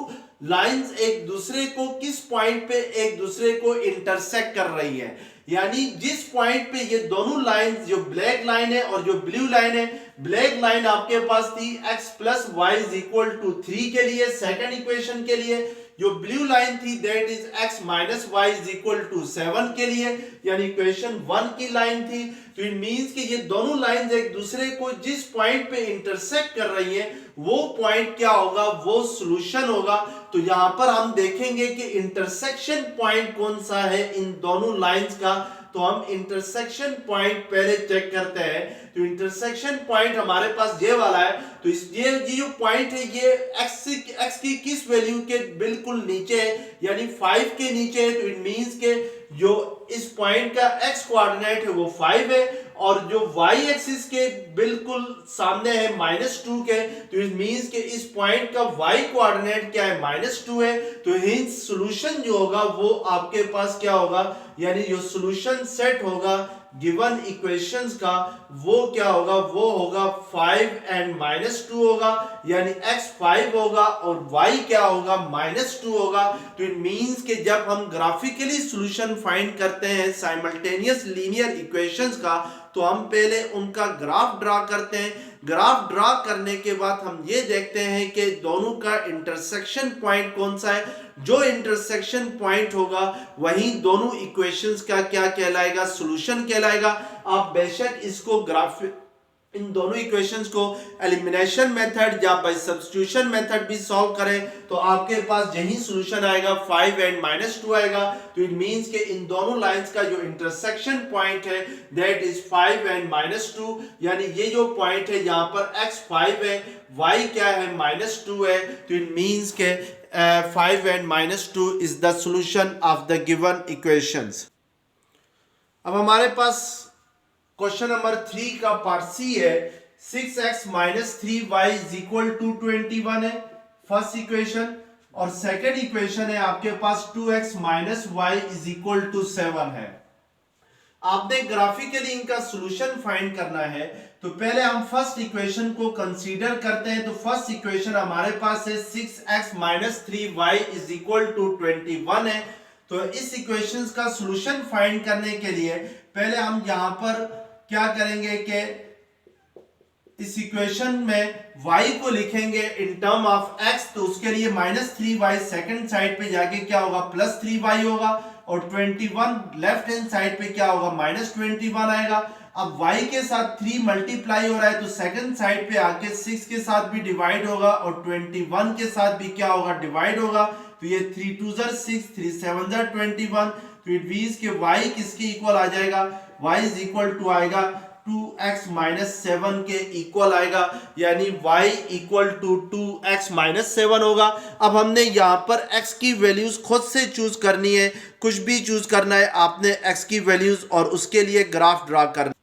लाइंस एक दूसरे को किस पॉइंट पे एक दूसरे को इंटरसेक्ट कर रही है। यानी जिस पॉइंट पे ये दोनों लाइन, जो ब्लैक लाइन है और जो ब्लू लाइन है, ब्लैक लाइन आपके पास थी x plus y is equal to 3 के लिए, सेकंड इक्वेशन के लिए। जो ब्लू लाइन थी that is x minus y is equal to 7 के लिए, यानी इक्वेशन 1 की लाइन थी। तो इट मींस कि ये दोनों लाइंस एक दूसरे को जिस पॉइंट पे इंटरसेक्ट कर रही हैं वो पॉइंट क्या होगा, वो सॉल्यूशन होगा। तो यहां पर हम देखेंगे कि इंटरसेक्शन पॉइंट कौन सा है इन दोनों लाइंस का। तो हम इंटरसेक्शन पॉइंट पहले चेक करते हैं। तो इंटरसेक्शन पॉइंट हमारे पास ये वाला है। तो ये जो पॉइंट है ये x की किस वैल्यू के बिल्कुल नीचे है, यानी 5 के नीचे है। तो इट मींस के जो इस पॉइंट का x कोऑर्डिनेट है वो 5 है और जो y एक्सिस के बिल्कुल सामने है -2 के। तो इट मींस के इस पॉइंट का y कोऑर्डिनेट क्या है -2 है। तो हिंस सॉल्यूशन जो होगा वो आपके पास क्या होगा, यानी जो सॉल्यूशन सेट होगा गिवन इक्वेशंस का वो क्या होगा, वो होगा 5 एंड -2 होगा, यानी x 5 होगा और y क्या होगा -2 होगा। तो इट मींस कि जब हम ग्राफिकली सॉल्यूशन फाइंड करते हैं साइमल्टेनियस लीनियर इक्वेशंस का, तो हम पहले उनका ग्राफ ड्रा करते हैं। ग्राफ ड्रा करने के बाद हम ये देखते हैं कि दोनों का इंटरसेक्शन पॉइंट कौन सा है। जो इंटरसेक्शन पॉइंट होगा वही दोनों इक्वेशंस का क्या कहलाएगा, सॉल्यूशन कहलाएगा। आप बेशक इसको इन दोनों इक्वेशंस को एलिमिनेशन मेथड या बाय सब्स्टिट्यूशन मेथड भी सॉल्व करें तो आपके पास यही सॉल्यूशन आएगा, 5 एंड -2 आएगा। तो इट मींस कि इन दोनों लाइंस का जो इंटरसेक्शन पॉइंट है दैट इज 5 एंड -2, यानी ये जो पॉइंट है यहाँ पर x 5 है, y क्या है -2 है। तो इट मींस के 5 and -2 is the solution of the given equations. अब हमारे पास क्वेश्चन नंबर 3 का पार्ट सी है। 6x minus 3y is equal to 21 है फर्स्ट इक्वेशन, और सेकेंड इक्वेशन है आपके पास 2x minus y is equal to 7 है। आपने ग्राफिकली इनका सॉल्यूशन फाइंड करना है, तो पहले हम फर्स्ट इक्वेशन को कंसीडर करते हैं। तो फर्स्ट इक्वेशन हमारे पास है 6x minus 3y is equal to 21 है। तो इस इक्वेशन का सॉल्यूशन फाइंड करने के लिए पहले हम यहां पर क्या करेंगे कि इस इक्वेशन में y को लिखेंगे इन टर्म ऑफ x, तो उसके लिए माइनस 3y सेकेंड साइड पे जाके क्या होगा प्लस 3y होगा, और 21 लेफ्ट हैंड साइड पे क्या होगा माइनस 21 आएगा। अब y के साथ 3 मल्टीप्लाई हो रहा है तो सेकंड साइड पे आके 6 के साथ भी डिवाइड होगा और 21 के साथ भी क्या होगा डिवाइड होगा। तो ये 3 2 6 3 7 21, तो इट मींस के y किसके इक्वल आ जाएगा, y इज इक्वल टू आएगा 2x माइनस 7 के इक्वल आएगा, यानी y equal to 2x minus 7 होगा। अब हमने यहाँ पर x की वैल्यूज खुद से चूज करनी है, कुछ भी चूज करना है आपने x की वैल्यूज, और उसके लिए ग्राफ ड्रा करना।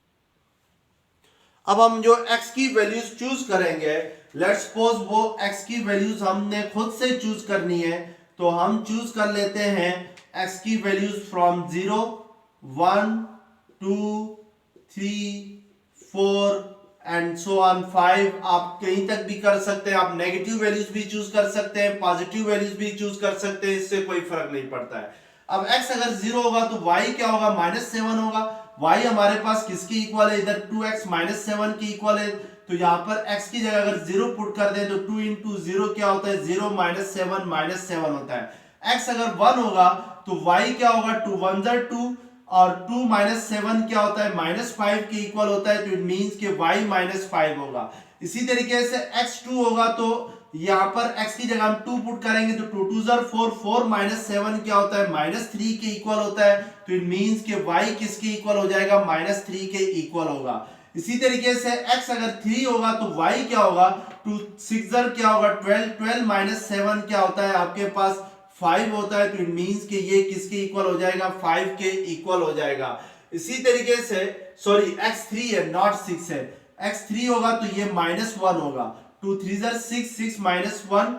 अब हम जो x की वैल्यूज चूज करेंगे, लेट्स सपोज वो x की वैल्यूज हमने खुद से चूज करनी है, तो हम चूज कर लेते हैं x की values from 0 1 2 3 4 and so on 5। आप कहीं तक भी कर सकते हैं, आप नेगेटिव वैल्यूज भी चूज कर सकते हैं, पॉजिटिव वैल्यूज भी चूज कर सकते हैं, इससे कोई फर्क नहीं पड़ता है। अब x अगर 0 होगा तो y क्या होगा माइनस 7 होगा। y हमारे पास किसकी इक्वल है, इधर 2x माइनस 7 की इक्वल है, तो यहाँ पर x की जगह अगर 0 पुट कर दें तो 2 इंटू 0 क्या होता है 0 माइनस 7 होता है। x अगर 1 होगा तो y क्या होगा 2 1 2, और 2 माइनस 7 क्या होता है माइनस 5 के इक्वल होता है, तो इट मींस के y माइनस 5 होगा। इसी तरीके से x 2 होगा तो यहाँ पर x की जगह हम 2 पुट करेंगे तो 2 2 4 4 माइनस 7 क्या होता है माइनस 3 के इक्वल होता है, तो इट मींस के y किसके इक्वल हो जाएगा माइनस 3 के इक्वल होगा। इसी तरीके से x अगर 3 होगा तो y क्या होगा 2 6 क्या होगा 12 12 माइनस 7 क्या होता है आपके पास 5 होता है, तो इट मींस कि ये किसके इक्वल हो जाएगा 5 के इक्वल हो जाएगा। इसी तरीके से सॉरी x 3 है नॉट 6 है, x 3 होगा तो ये माइनस 1 होगा, 2 3 6 6 माइनस 1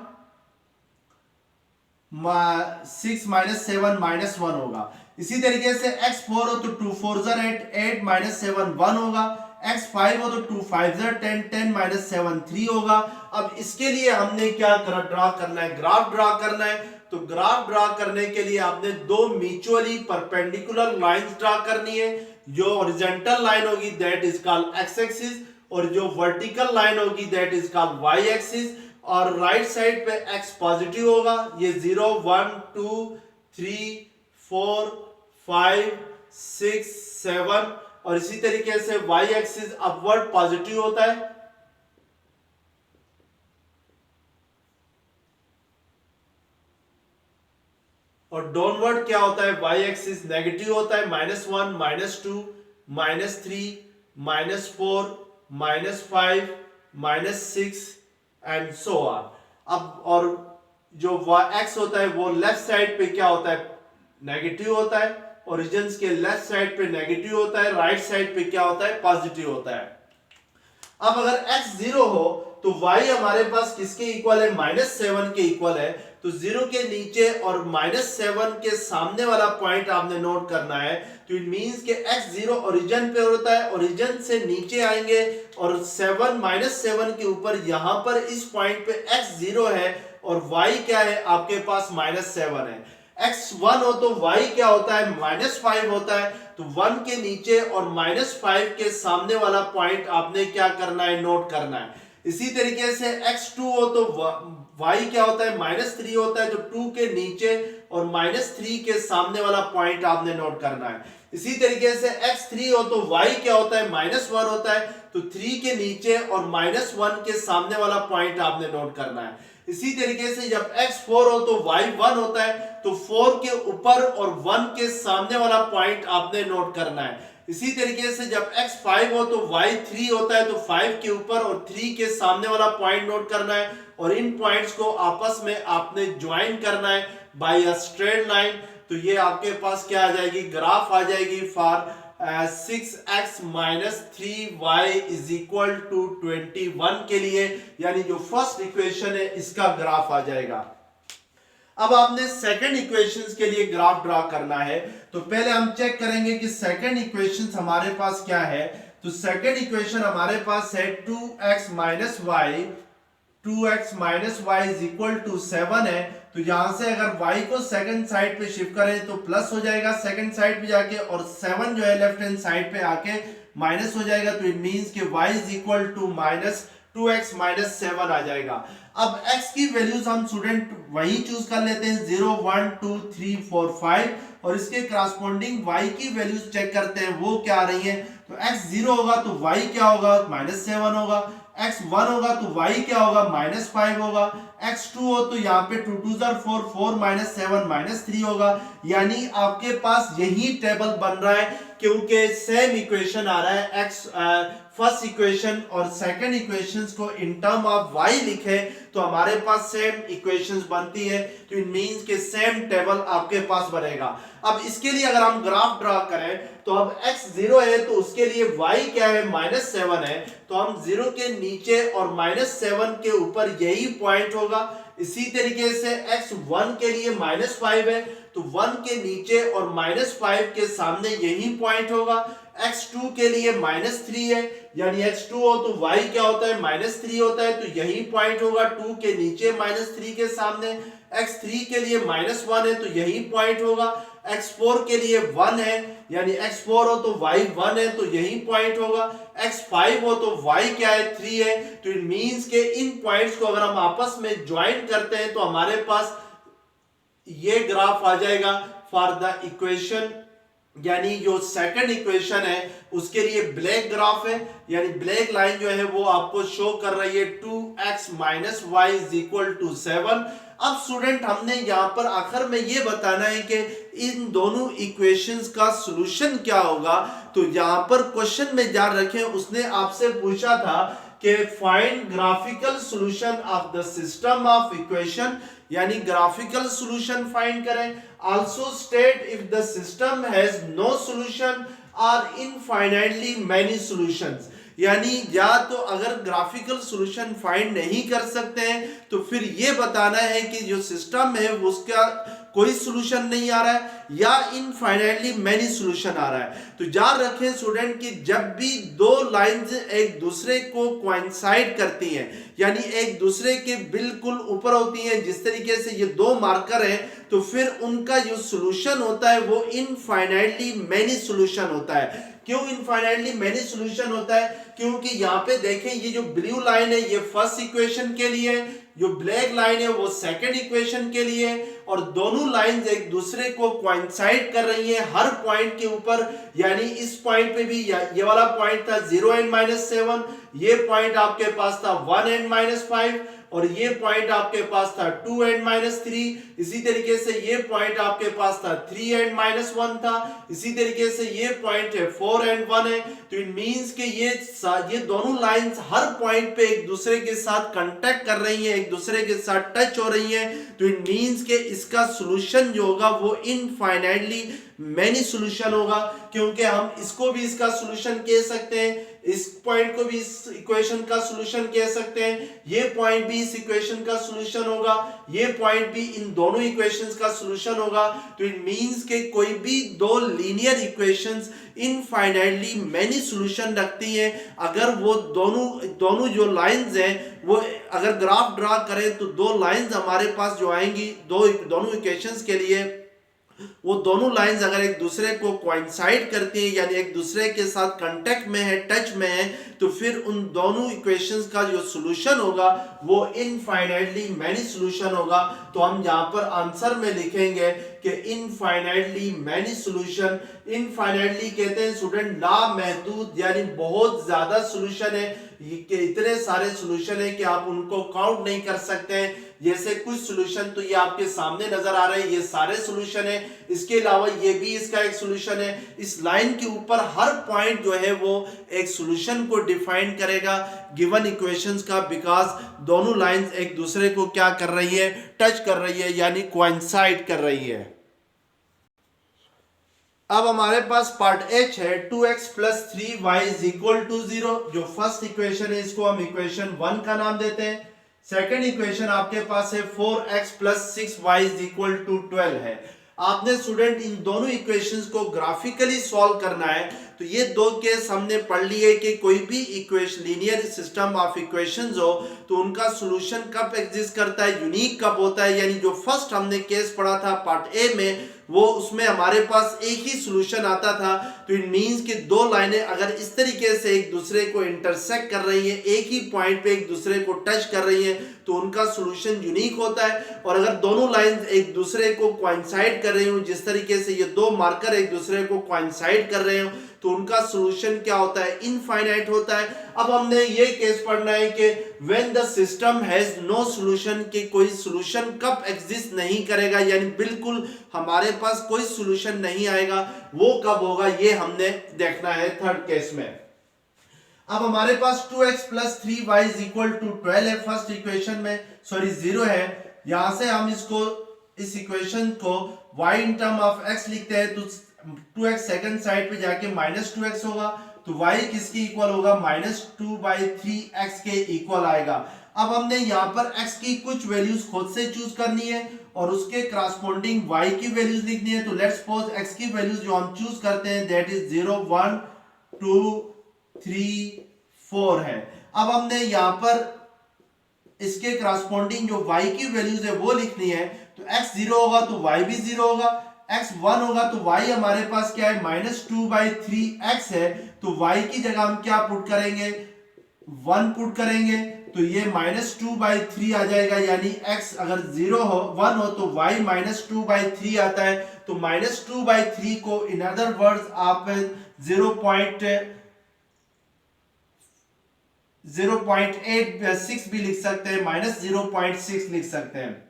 6 माइनस 7 माइनस 1 होगा। इसी तरीके से x 4 हो तो 2 4 8 8 माइनस 7 1 होगा, x 5 हो तो 2 5 10 10 माइनस 7 3 होगा। अब इसके लिए हमने क्या ड्रा करना है, ग्राफ ड्रा करना है। तो ग्राफ ड्रा करने के लिए आपने दो म्यूचुअली परपेंडिकुलर लाइंस ड्रा करनी है। जो हॉरिजॉन्टल लाइन होगी that is called x axis, और जो वर्टिकल लाइन होगी that is called y axis, और राइट साइड पे x पॉजिटिव होगा, ये 0 1 2 3 4 5 6 7, और इसी तरीके से y एक्सिस अपवर्ड पॉजिटिव होता है, और डाउनवर्ड क्या होता है y एक्सिस नेगेटिव होता है, -1 -2 -3 -4 -5 -6 एंड सो ऑन। अब और जो x होता है वो लेफ्ट साइड पे क्या होता है नेगेटिव होता है, ओरिजिन्स के लेफ्ट साइड पे नेगेटिव होता है, राइट साइड पे क्या होता है पॉजिटिव होता है। अब अगर x 0 हो तो y हमारे पास किसके इक्वल है -7 के इक्वल है, तो 0 के नीचे और -7 के सामने वाला पॉइंट आपने नोट करना है। तो इट मींस के x 0 ओरिजिन पे होता है, ओरिजिन से नीचे आएंगे और 7 -7 के ऊपर यहां पर इस पॉइंट पे x 0 है और y क्या है आपके पास -7 है। x 1 हो तो y क्या होता है -5 होता है, तो 1 के नीचे और -5 के सामने वाला पॉइंट आपने क्या करना है नोट करना है। इसी तरीके से x2 हो तो y क्या होता है -3 होता है, तो 2 के नीचे और -3 के सामने वाला पॉइंट आपने नोट करना है। इसी तरीके से x3 हो तो y क्या होता है -1 होता है, तो 3 के नीचे और -1 के सामने वाला पॉइंट आपने नोट करना है। इसी तरीके से जब x4 हो तो y 1 होता है, तो 4 के ऊपर और 1 के सामने वाला पॉइंट आपने नोट करना है। इसी तरीके से जब x5 हो तो y 3 होता है, तो 5 के ऊपर और 3 के सामने वाला पॉइंट नोट करना है, और इन पॉइंट्स को आपस में आपने ज्वाइन करना है बाय अ स्ट्रेट लाइन। तो ये आपके पास क्या आ जाएगी ग्राफ आ जाएगी for 6x minus 3y is equal to 21 के लिए, यानी जो फर्स्ट इक्वेशन है इसका ग्राफ आ जाएगा। अब आपने सेकंड इक्वेशंस के लिए ग्राफ ड्रा करना है, तो पहले हम चेक करेंगे कि सेकंड इक्वेशंस हमारे पास क्या है। तो सेकंड इक्वेशन हमारे पास है 2x minus y, 2x minus y is equal to 7 है। तो यहां से अगर y को सेकंड साइड पे शिफ्ट करें तो प्लस हो जाएगा सेकंड साइड पे जाके, और 7 जो है लेफ्ट हैंड साइड पे आके माइनस हो जाएगा। तो इट मींस कि y is equal to minus 2x minus 7 आ जाएगा। अब x की वैल्यूज हम स्टूडेंट वही चूज कर लेते हैं 0 1 2 3 4 5, और इसके करस्पॉन्डिंग y की वैल्यूज चेक करते हैं वो क्या आ रही है। तो x 0 होगा तो y क्या होगा, माइनस 7 होगा। x 1 होगा तो y क्या होगा, माइनस 5 होगा। x 2 हो तो यहाँ पे 2 2 4 4 माइनस 7 माइनस 3 होगा। यानी आपके पास यही टेबल बन रहा है, क्योंकि सेम इक्वेशन आ रहा है। x फर्स्ट इक्वेशन और सेकंड इक्वेशंस को इन टर्म ऑफ y लिखे तो हमारे पास सेम इक्वेशंस बनती है। तो इट मींस के सेम टेबल आपके पास बनेगा। अब इसके लिए अगर हम ग्राफ ड्रा करें तो अब x 0 है तो उसके लिए y क्या है, माइनस 7 है। तो हम 0 के नीचे और माइनस 7 के ऊपर यही पॉइंट होगा। इसी तरीके से x 1 के लिए माइनस 5 है तो 1 के नीचे और माइनस 5 के सामने यही पॉइंट होगा। x2 के लिए माइनस 3 है, यानी x2 हो तो y क्या होता है, माइनस 3 होता है। तो यही पॉइंट होगा 2 के नीचे माइनस 3 के सामने। x3 के लिए माइनस 1 है तो यही पॉइंट होगा। x4 के लिए 1 है, यानी x4 हो तो y 1 है तो यही पॉइंट होगा। x5 हो तो y क्या है, 3 है। तो इट मींस के इन पॉइंट्स को अगर हम आपस में ज्वाइन करते हैं तो हमारे पास ये ग्राफ आ जाएगा फॉर द इक्वेशन, यानी जो सेकंड इक्वेशन है उसके लिए ब्लैक ग्राफ है, यानी ब्लैक लाइन जो है वो आपको शो कर रही है 2x minus y is equal to 7। अब स्टूडेंट हमने यहां पर आखिर में ये बताना है कि इन दोनों इक्वेशंस का सॉल्यूशन क्या होगा। तो यहां पर क्वेश्चन में याद रखें, उसने आपसे पूछा था कि find graphical solution of the system of equation, यानी ग्राफिकल सॉल्यूशन फाइंड करें। Also state if the system has no solution और इनफाइनाइटली मेनी सॉल्यूशंस, यानी या तो अगर ग्राफिकल सॉल्यूशन फाइंड नहीं कर सकते हैं तो फिर ये बताना है कि जो सिस्टम है उसका कोई सॉल्यूशन नहीं आ रहा है या इनफाइनाइटली मेनी सॉल्यूशन आ रहा है। तो याद रखें स्टूडेंट कि जब भी दो लाइंस एक दूसरे को कोइंसाइड करती हैं, यानी एक दूसरे के बिल्कुल ऊपर होती हैं, जिस तरीके से ये दो मार्कर हैं, तो फिर उनका जो सॉल्यूशन होता है वो इनफाइनाइटली मेनी सॉल्यूशन होता है। क्यों इनफाइनाइटली मेनी सॉल्यूशन होता है, क्योंकि यहाँ पे देखें ये जो ब्लू लाइन है ये फर्स्ट इक्वेशन के लिए, जो ब्लैक लाइन है वो सेकंड इक्वेशन के लिए, और दोनों लाइंस एक दूसरे को कोइंसाइड कर रही हैं हर पॉइंट के ऊपर। यानी इस पॉइंट पे भी ये वाला पॉइंट था 0 एंड माइनस 7, ये पॉइंट आपके पास था 1 एंड माइनस 5, और ये पॉइंट आपके पास था 2 एंड माइनस 3। इसी तरीके से ये पॉइंट आपके पास था 3 एंड माइनस 1 था। इसी तरीके से ये पॉइंट है 4 एंड 1 है। तो इट मींस कि ये दोनों लाइंस हर पॉइंट पे एक दूसरे के साथ कांटेक्ट कर रही हैं, एक दूसरे के साथ टच हो रही हैं। तो इट मींस कि इसका सॉल्यूशन जो होगा वो इनफाइनाइटली मेनी सॉल्यूशन होगा, क्योंकि हम इसको भी इसका सॉल्यूशन कह सकते हैं, इस पॉइंट को भी इस इक्वेशन का सॉल्यूशन कह सकते हैं, ये पॉइंट भी इस इक्वेशन का सॉल्यूशन होगा, ये पॉइंट भी इन दोनों इक्वेशंस का सॉल्यूशन होगा। तो इट मींस के कोई भी दो linear equations infinitely many solution रखती हैं अगर वो दोनों जो लाइंस हैं वो अगर ग्राफ ड्रा करें तो दो लाइंस हमारे पास जो आएंगी दोनों इक्वेशंस के लिए, वो दोनों लाइंस अगर एक दूसरे को कोइंसाइड करती हैं, यानी एक दूसरे के साथ कांटेक्ट में है, टच में है, तो फिर उन दोनों इक्वेशंस का जो सॉल्यूशन होगा वो इनफाइनाइटली मेनी सॉल्यूशन होगा। तो हम यहाँ पर आंसर में लिखेंगे कि इनफाइनाइटली मेनी सॉल्यूशन, इनफाइनाइटली कहते हैं स्टूडेंट लामहदूद, यानी बहुत ज्यादा सॉल्यूशन है, कि इतने सारे सॉल्यूशन है कि आप उनको काउंट नहीं कर सकते हैं। जैसे कुछ सॉल्यूशन तो ये आपके सामने नजर आ रहे हैं, ये सारे सॉल्यूशन है, इसके अलावा ये भी इसका एक सॉल्यूशन है। इस लाइन के ऊपर हर पॉइंट जो है वो एक सॉल्यूशन को डिफाइन करेगा गिवन इक्वेशंस का, बिकॉज दोनों लाइंस एक दूसरे को क्या कर रही है, टच कर रही है, यानी कोइंसाइड कर रही है। अब हमारे पास पार्ट एच है 2x plus 3y is equal to 0। जो फर्स्ट इक्वेशन है इसको हम इक्वेशन 1 का नाम देते हैं। सेकेंड इक्वेशन आपके पास है 4x plus 6y is equal to 12 है। आपने स्टूडेंट इन दोनों इक्वेशंस को ग्राफिकली सॉल्व करना है। तो ये दो केस हमने पढ़ लिए कि कोई भी equation linear system of equations हो तो उनका सॉल्यूशन कब एग्जिस्ट करता है, यूनिक कब होता है। यानी जो फर्स्ट हमने केस पढ़ा था पार्ट ए में, वो उसमें हमारे पास एक ही सॉल्यूशन आता था। तो इट मींस कि दो लाइनें अगर इस तरीके से एक दूसरे को इंटरसेक्ट कर रही हैं, एक ही पॉइंट पे एक दूसरे को टच कर रही हैं, तो उनका सॉल्यूशन यूनिक होता है। और अगर दोनों लाइंस एक दूसरे को कोइंसाइड कर रही हो, जिस तरीके से ये दो मार्कर एक दूसरे को कोइंसाइड कर रहे हो, तो उनका सॉल्यूशन क्या होता है, इनफाइनाइट होता है। अब हमने ये केस पढ़ना है कि when the system has no solution, कि कोई सॉल्यूशन कब एग्जिस्ट नहीं करेगा, यानी बिल्कुल हमारे पास कोई सॉल्यूशन नहीं आएगा, वो कब होगा, ये हमने देखना है थर्ड केस में। अब हमारे पास 2x plus 3y is equal to 12 है फर्स्ट इक्वेशन में, सॉरी 0 है। यहां से हम इसको इस इक्वेशन को y in term of x लिखते हैं, तो 2x सेकंड साइड पे जाके माइनस 2x होगा, तो y किसके इक्वल होगा, माइनस 2/3x के इक्वल आएगा। अब हमने यहाँ पर x की कुछ वैल्यूज खुद से चूज करनी है और उसके करस्पॉन्डिंग y की वैल्यूज लिखनी है। तो लेट्स सपोज x की वैल्यूज जो हम चूज करते हैं दैट इज 0 1 2 3 4 है। अब हमने यहाँ पर इसके करस्पॉन्डिंग जो y की वैल्यूज है वो लिखनी है। तो x 0 होगा तो y भी 0 होगा, x 1 होगा तो y हमारे पास क्या है, माइनस 2/3x है। तो y की जगह हम क्या पुट करेंगे, 1 पुट करेंगे, तो ये माइनस 2/3 आ जाएगा। यानी x अगर 0 हो 1 हो तो y माइनस 2/3 आता है। तो माइनस 2/3 को इन अदर वर्ड्स आप 0.6 भी लिख सकते हैं, माइनस 0.6 लिख सकते हैं।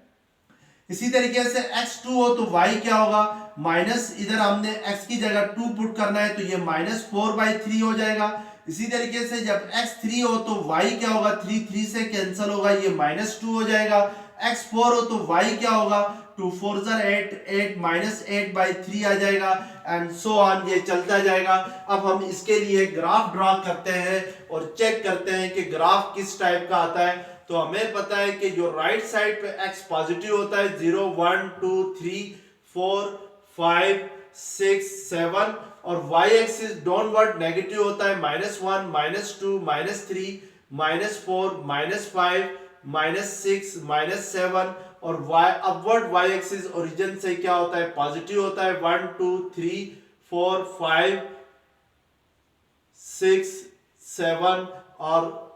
इसी तरीके से x2 हो तो y क्या होगा, माइनस, इधर हमने x की जगह 2 पुट करना है तो ये माइनस 4/3 हो जाएगा। इसी तरीके से जब x3 हो तो y क्या होगा, 3 से कैंसिल होगा, ये माइनस 2 हो जाएगा। x4 हो तो y क्या होगा, 2 4 8 8 माइनस 8/3 आ जाएगा एंड सो ऑन, ये चलता जाएगा। अब हम इसके लिए ग्राफ ड्रॉ करते हैं और चेक करते हैं कि ग्राफ किस टाइप का आता है। तो हमें पता है कि जो राइट साइड पे x पॉजिटिव होता है 0 1 2 3 4 5 6 7 और y एक्सिस डाउनवर्ड नेगेटिव होता है -1 -2 -3 -4 -5 -6 -7 और y upward y axis origin से क्या होता है, पॉजिटिव होता है 1 2 3 4 5 6 7 और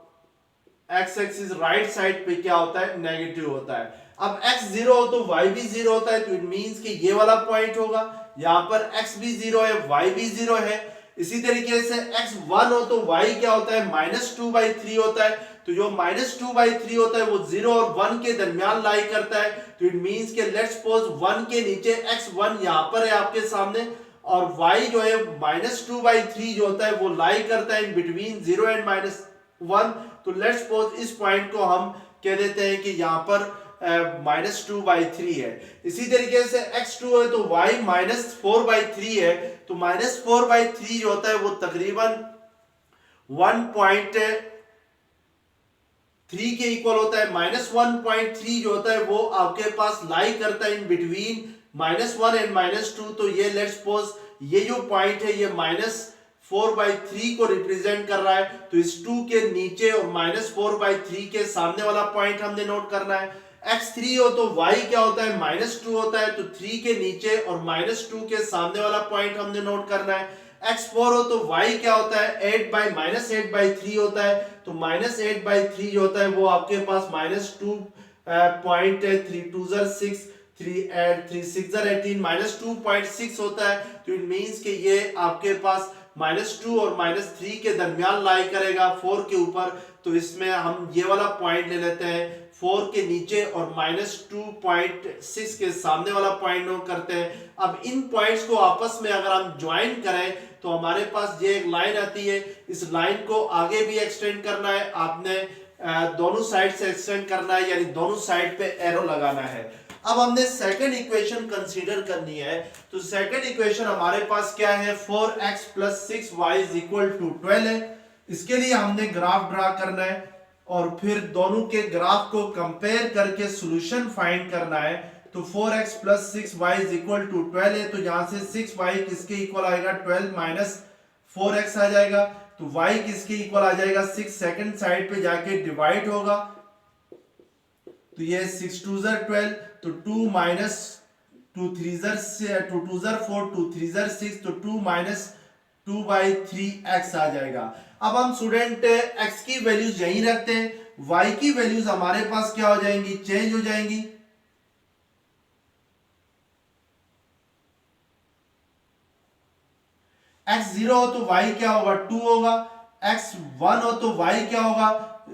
x एक्सिस राइट साइड पे क्या होता है, नेगेटिव होता है। अब x 0 हो तो y भी 0 होता है, तो इट मींस कि ये वाला पॉइंट होगा। यहाँ पर x भी 0 है, y भी 0 है। इसी तरीके से x 1 हो तो y क्या होता है, माइनस 2/3 होता है। तो जो माइनस 2/3 होता है वो 0 और 1 के दरमियान लाई करता है। तो इट मींस कि लेट्स सपोज 1 के नीचे x1 यहाँ पर है आपके सामने और y जो है माइनस 2/3 जो होता है वो लाई करता है इन बिटवीन 0 एंड -1। तो लेट्स सपोज इस पॉइंट को हम कह देते हैं कि यहाँ पर -2/3 है। इसी तरीके से x2 है तो y -4/3 है। तो -4/3 जो होता है वो तकरीबन 1.3 के इक्वल होता है। -1.3 जो होता है वो आपके पास लाई करता है इन बिटवीन -1 एंड -2। तो ये लेट्स सपोज ये जो पॉइंट है ये -4/3 को रिप्रेजेंट कर रहा है। तो इस 2 के नीचे और -4/3 के सामने वाला पॉइंट हमने नोट करना है। x3 हो तो y क्या होता है, -2 होता है। तो 3 के नीचे और -2 के सामने वाला पॉइंट हमने नोट करना है। x4 हो तो y क्या होता है, -8/3 होता है। तो -8/3 जो होता है वो आपके पास -2.3 2 6 3 6 18 -2.6 होता है। तो इट मींस कि ये आपके पास -2 और -3 के दरमियान लाई करेगा 4 के ऊपर। तो इसमें हम ये वाला पॉइंट ले लेते हैं 4 के नीचे और -2.6 के सामने वाला पॉइंट नोट करते हैं। अब इन पॉइंट्स को आपस में अगर हम ज्वाइन करें तो हमारे पास ये एक लाइन आती है। इस लाइन को आगे भी एक्सटेंड करना है, आपने दोनों साइड से एक्सटेंड करना है, यानी दोनों साइड पे एरो लगाना है। अब हमने सेकंड इक्वेशन कंसीडर करनी है, तो सेकंड इक्वेशन हमारे पास क्या है, 4x plus 6y is equal to 12 है। इसके लिए हमने ग्राफ ड्रा करना है और फिर दोनों के ग्राफ को कंपेयर करके सॉल्यूशन फाइंड करना है। तो 4x plus 6y is equal to 12 है, तो यहां से 6y किसके इक्वल आएगा, 12 माइनस 4x आ जाएगा। तो y किसके इक्वल आ जाएगा, 6 सेकंड साइड पे जाके डिवाइड होगा, तो ये 6 2 12, तो 2 माइनस 2 3 2 2 4, 2 3 6, तो 2 माइनस 2/3x आ जाएगा। अब हम स्टूडेंट x की वैल्यूज यहीं रखते हैं, y की वैल्यूज हमारे पास क्या हो जाएंगी, चेंज हो जाएंगी। x 0 हो तो y क्या होगा, 2 होगा। x 1 हो तो y क्या होगा,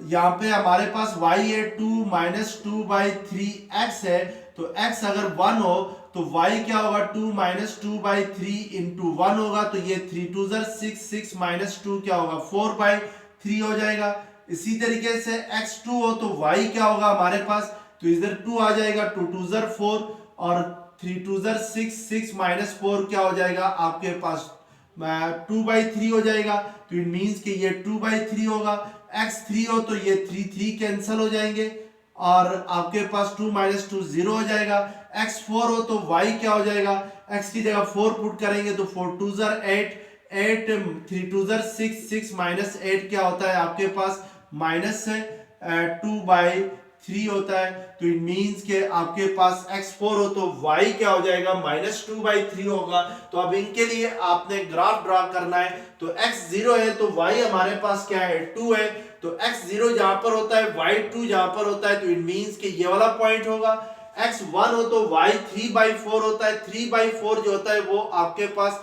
यहाँ पे हमारे पास y है 2 माइनस 2/3x है, तो x अगर 1 हो तो y क्या होगा, 2 माइनस 2/3 इंटू 1 होगा, तो ये 3 2 6, 6 माइनस 2 क्या होगा, 4/3 हो जाएगा। इसी तरीके से x 2 हो तो y क्या होगा हमारे पास, तो इधर 2 आ जाएगा, 2 2 4 और 3 2 6, 6 माइनस 4 क्या हो जाएगा आपके पास, 2/3 हो जाएगा। तो इट मींस कि ये 2/3 होगा। x 3 हो तो ये 3 3 कैंसिल हो जाएंगे और आपके पास 2 माइनस 2 0 हो जाएगा। x 4 हो तो y क्या हो जाएगा, x की जगह 4 पुट करेंगे तो 4 2 8, 8 3 2 6, 6 माइनस 8 क्या होता है आपके पास, माइनस 2/3 होता है। तो इट मींस के आपके पास x4 हो तो y क्या हो जाएगा, माइनस 2/3 होगा। तो अब इनके लिए आपने ग्राफ ड्रा करना है, तो x 0 है तो y हमारे पास क्या है, 2 है, तो x 0 जहां पर होता है, y 2 जहां पर होता है, तो इट मींस कि ये वाला पॉइंट होगा। x 1 हो तो y 3/4 होता है, 3/4 जो होता है वो आपके पास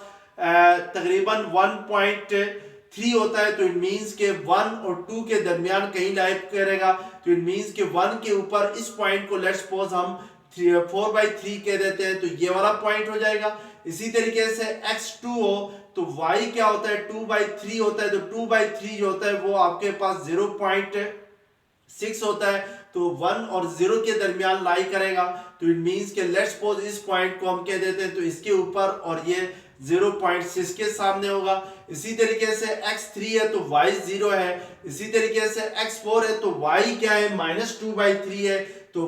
तकरीबन 1.3 होता है, तो इट मींस के 1 और 2 के दरमियान कहीं लाइक करेगा, तो इट मींस के 1 के ऊपर इस पॉइंट को लेट्स सपोज हम 4/3 कह देते हैं, तो ये वाला पॉइंट हो जाएगा। इसी तरीके से x2 हो तो y क्या होता है, 2/3 होता है, तो 2/3 जो होता है वो आपके पास 0.6 होता है, तो 1 और 0 के दरमियान लाई करेगा, तो इट मींस के लेट्स सपोज इस पॉइंट को हम कह देते हैं तो इसके ऊपर और ये 0.6 के सामने होगा। इसी तरीके से x3 है तो y 0 है, इसी तरीके से x4 है तो y क्या है, माइनस 2/3 है, तो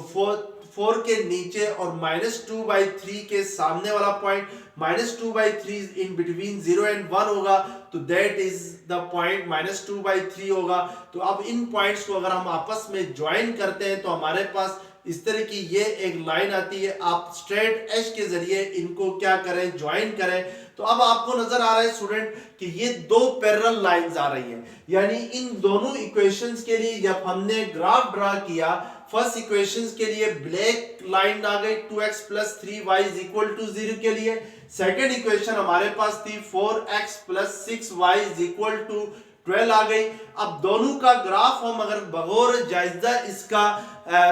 4 के नीचे और माइनस 2/3 के सामने वाला point, minus 2/3 in between 0 and 1 होगा, तो that is the point minus 2/3 होगा। तो अब इन पॉइंट्स को अगर हम आपस में ज्वाइन करते हैं तो हमारे पास इस तरह की ये एक लाइन आती है, आप स्ट्रेट एज के जरिए इनको क्या करें, ज्वाइन करें। तो अब आपको नजर आ रहा है स्टूडेंट कि ये दो पैरेलल लाइंस आ रही हैं, यानी इन दोनों इक्वेशंस के लिए जब हमने ग्राफ ड्रा किया, फर्स्ट इक्वेशंस के लिए ब्लैक लाइन आ गई 2x plus 3y is equal to 0 के लिए, सेकेंड इक्वेशन हमारे पास थी 4x plus 6y is equal to 12 आ गई। अब दोनों का ग्राफ हम अगर बगौर जायजा इसका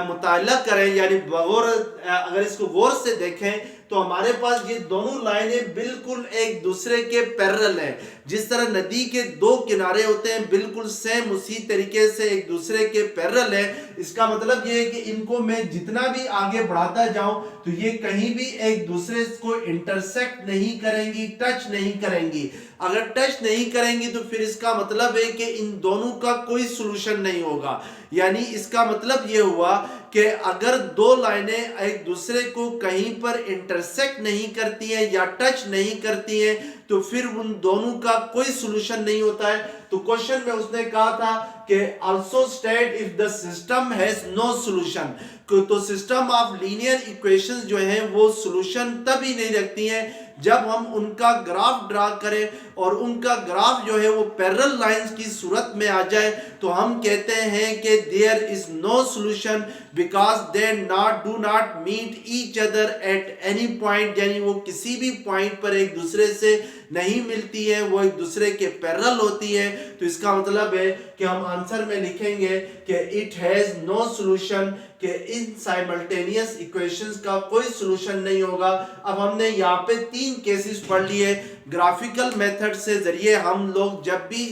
मुताला करें, यानी बगौर अगर इसको गौर से देखें तो हमारे पास ये दोनों लाइनें बिल्कुल एक दूसरे के पैरेलल हैं। जिस तरह नदी के दो किनारे होते हैं बिल्कुल सेम उसी तरीके से एक दूसरे के पैरेलल है। इसका मतलब ये है कि इनको मैं जितना भी आगे बढ़ाता जाऊं तो ये कहीं भी एक दूसरे को इंटरसेक्ट नहीं करेंगी, टच नहीं करेंगी। अगर टच नहीं करेंगी तो फिर इसका मतलब है कि इन दोनों का कोई सॉल्यूशन नहीं होगा। यानी इसका मतलब ये हुआ कि अगर दो लाइनें एक दूसरे को कहीं पर इंटरसेक्ट नहीं करती हैं या टच नहीं करती हैं तो फिर उन दोनों का कोई सॉल्यूशन नहीं होता है। तो क्वेश्चन में उसने कहा था कि also state if the system has no solution, तो सिस्टम ऑफ लीनियर इक्वेशंस जो हैं वो सॉल्यूशन तभी नहीं रखती हैं जब हम उनका ग्राफ ड्रा करें और उनका ग्राफ जो है वो पैरेलल लाइंस की सूरत में आ जाए, तो हम कहते हैं कि there is no solution because they do not meet each other at any point, यानी वो किसी भी पॉइंट पर एक दूसरे से नहीं मिलती है, वो एक दूसरे के पैरेलल होती है। तो इसका मतलब है कि हम आंसर में लिखेंगे कि इट हैज नो सॉल्यूशन, कि इन साइमल्टेनियस इक्वेशंस का कोई सॉल्यूशन नहीं होगा। अब हमने यहाँ पे तीन केसेस पढ़ लिए। ग्राफिकल मेथड से जरिए हम लोग जब भी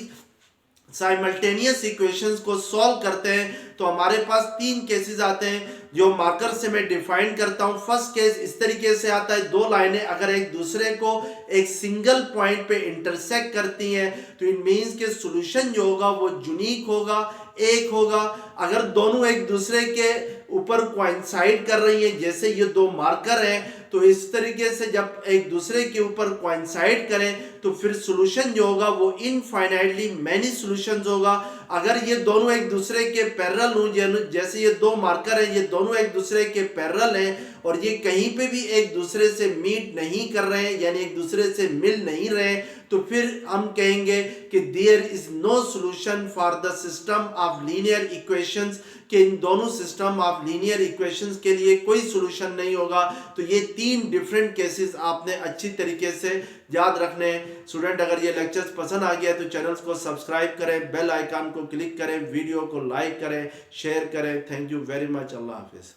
साइमल्टेनियस इक्वेशंस को सॉल्व करते हैं तो हमारे पास तीन केसेस आते हैं। जो मार्कर से मैं डिफाइन करता हूं। फर्स्ट केस इस तरीके से आता है, दो लाइनें अगर एक दूसरे को एक सिंगल पॉइंट पे इंटरसेक्ट करती हैं तो इट मींस कि सॉल्यूशन जो होगा वो यूनिक होगा, एक होगा। अगर दोनों एक दूसरे के ऊपर कोइंसाइड कर रही हैं, जैसे ये दो मार्कर हैं, तो इस तरीके से जब एक दूसरे के ऊपर कोइंसाइड करें तो फिर सॉल्यूशन जो होगा वो इनफाइनाइटली मैनी सॉल्यूशंस होगा। अगर ये दोनों एक दूसरे के पैरेलल हों, जैसे ये दो मार्कर हैं, ये दोनों एक दूसरे के पैरेलल हैं और ये कहीं पे भी एक दूसरे से मीट नहीं कर रहे हैं, यानी एक दूसरे से मिल नहीं रहे, तो फिर हम कहेंगे कि there is no solution for the system of linear equations, कि इन दोनों सिस्टम ऑफ लीनियर इक्वेशंस के लिए कोई सॉल्यूशन नहीं होगा। तो ये तीन डिफरेंट केसेस आपने अच्छी तरीके से याद रखने हैं। स्टूडेंट, अगर ये लेक्चर्स पसंद आ गया तो चैनल्स को सब्सक्राइब करें, बेल आइकन को क्लिक करें, वीडियो को लाइक करें, शेयर करें। Thank you very much. Allah Hafiz.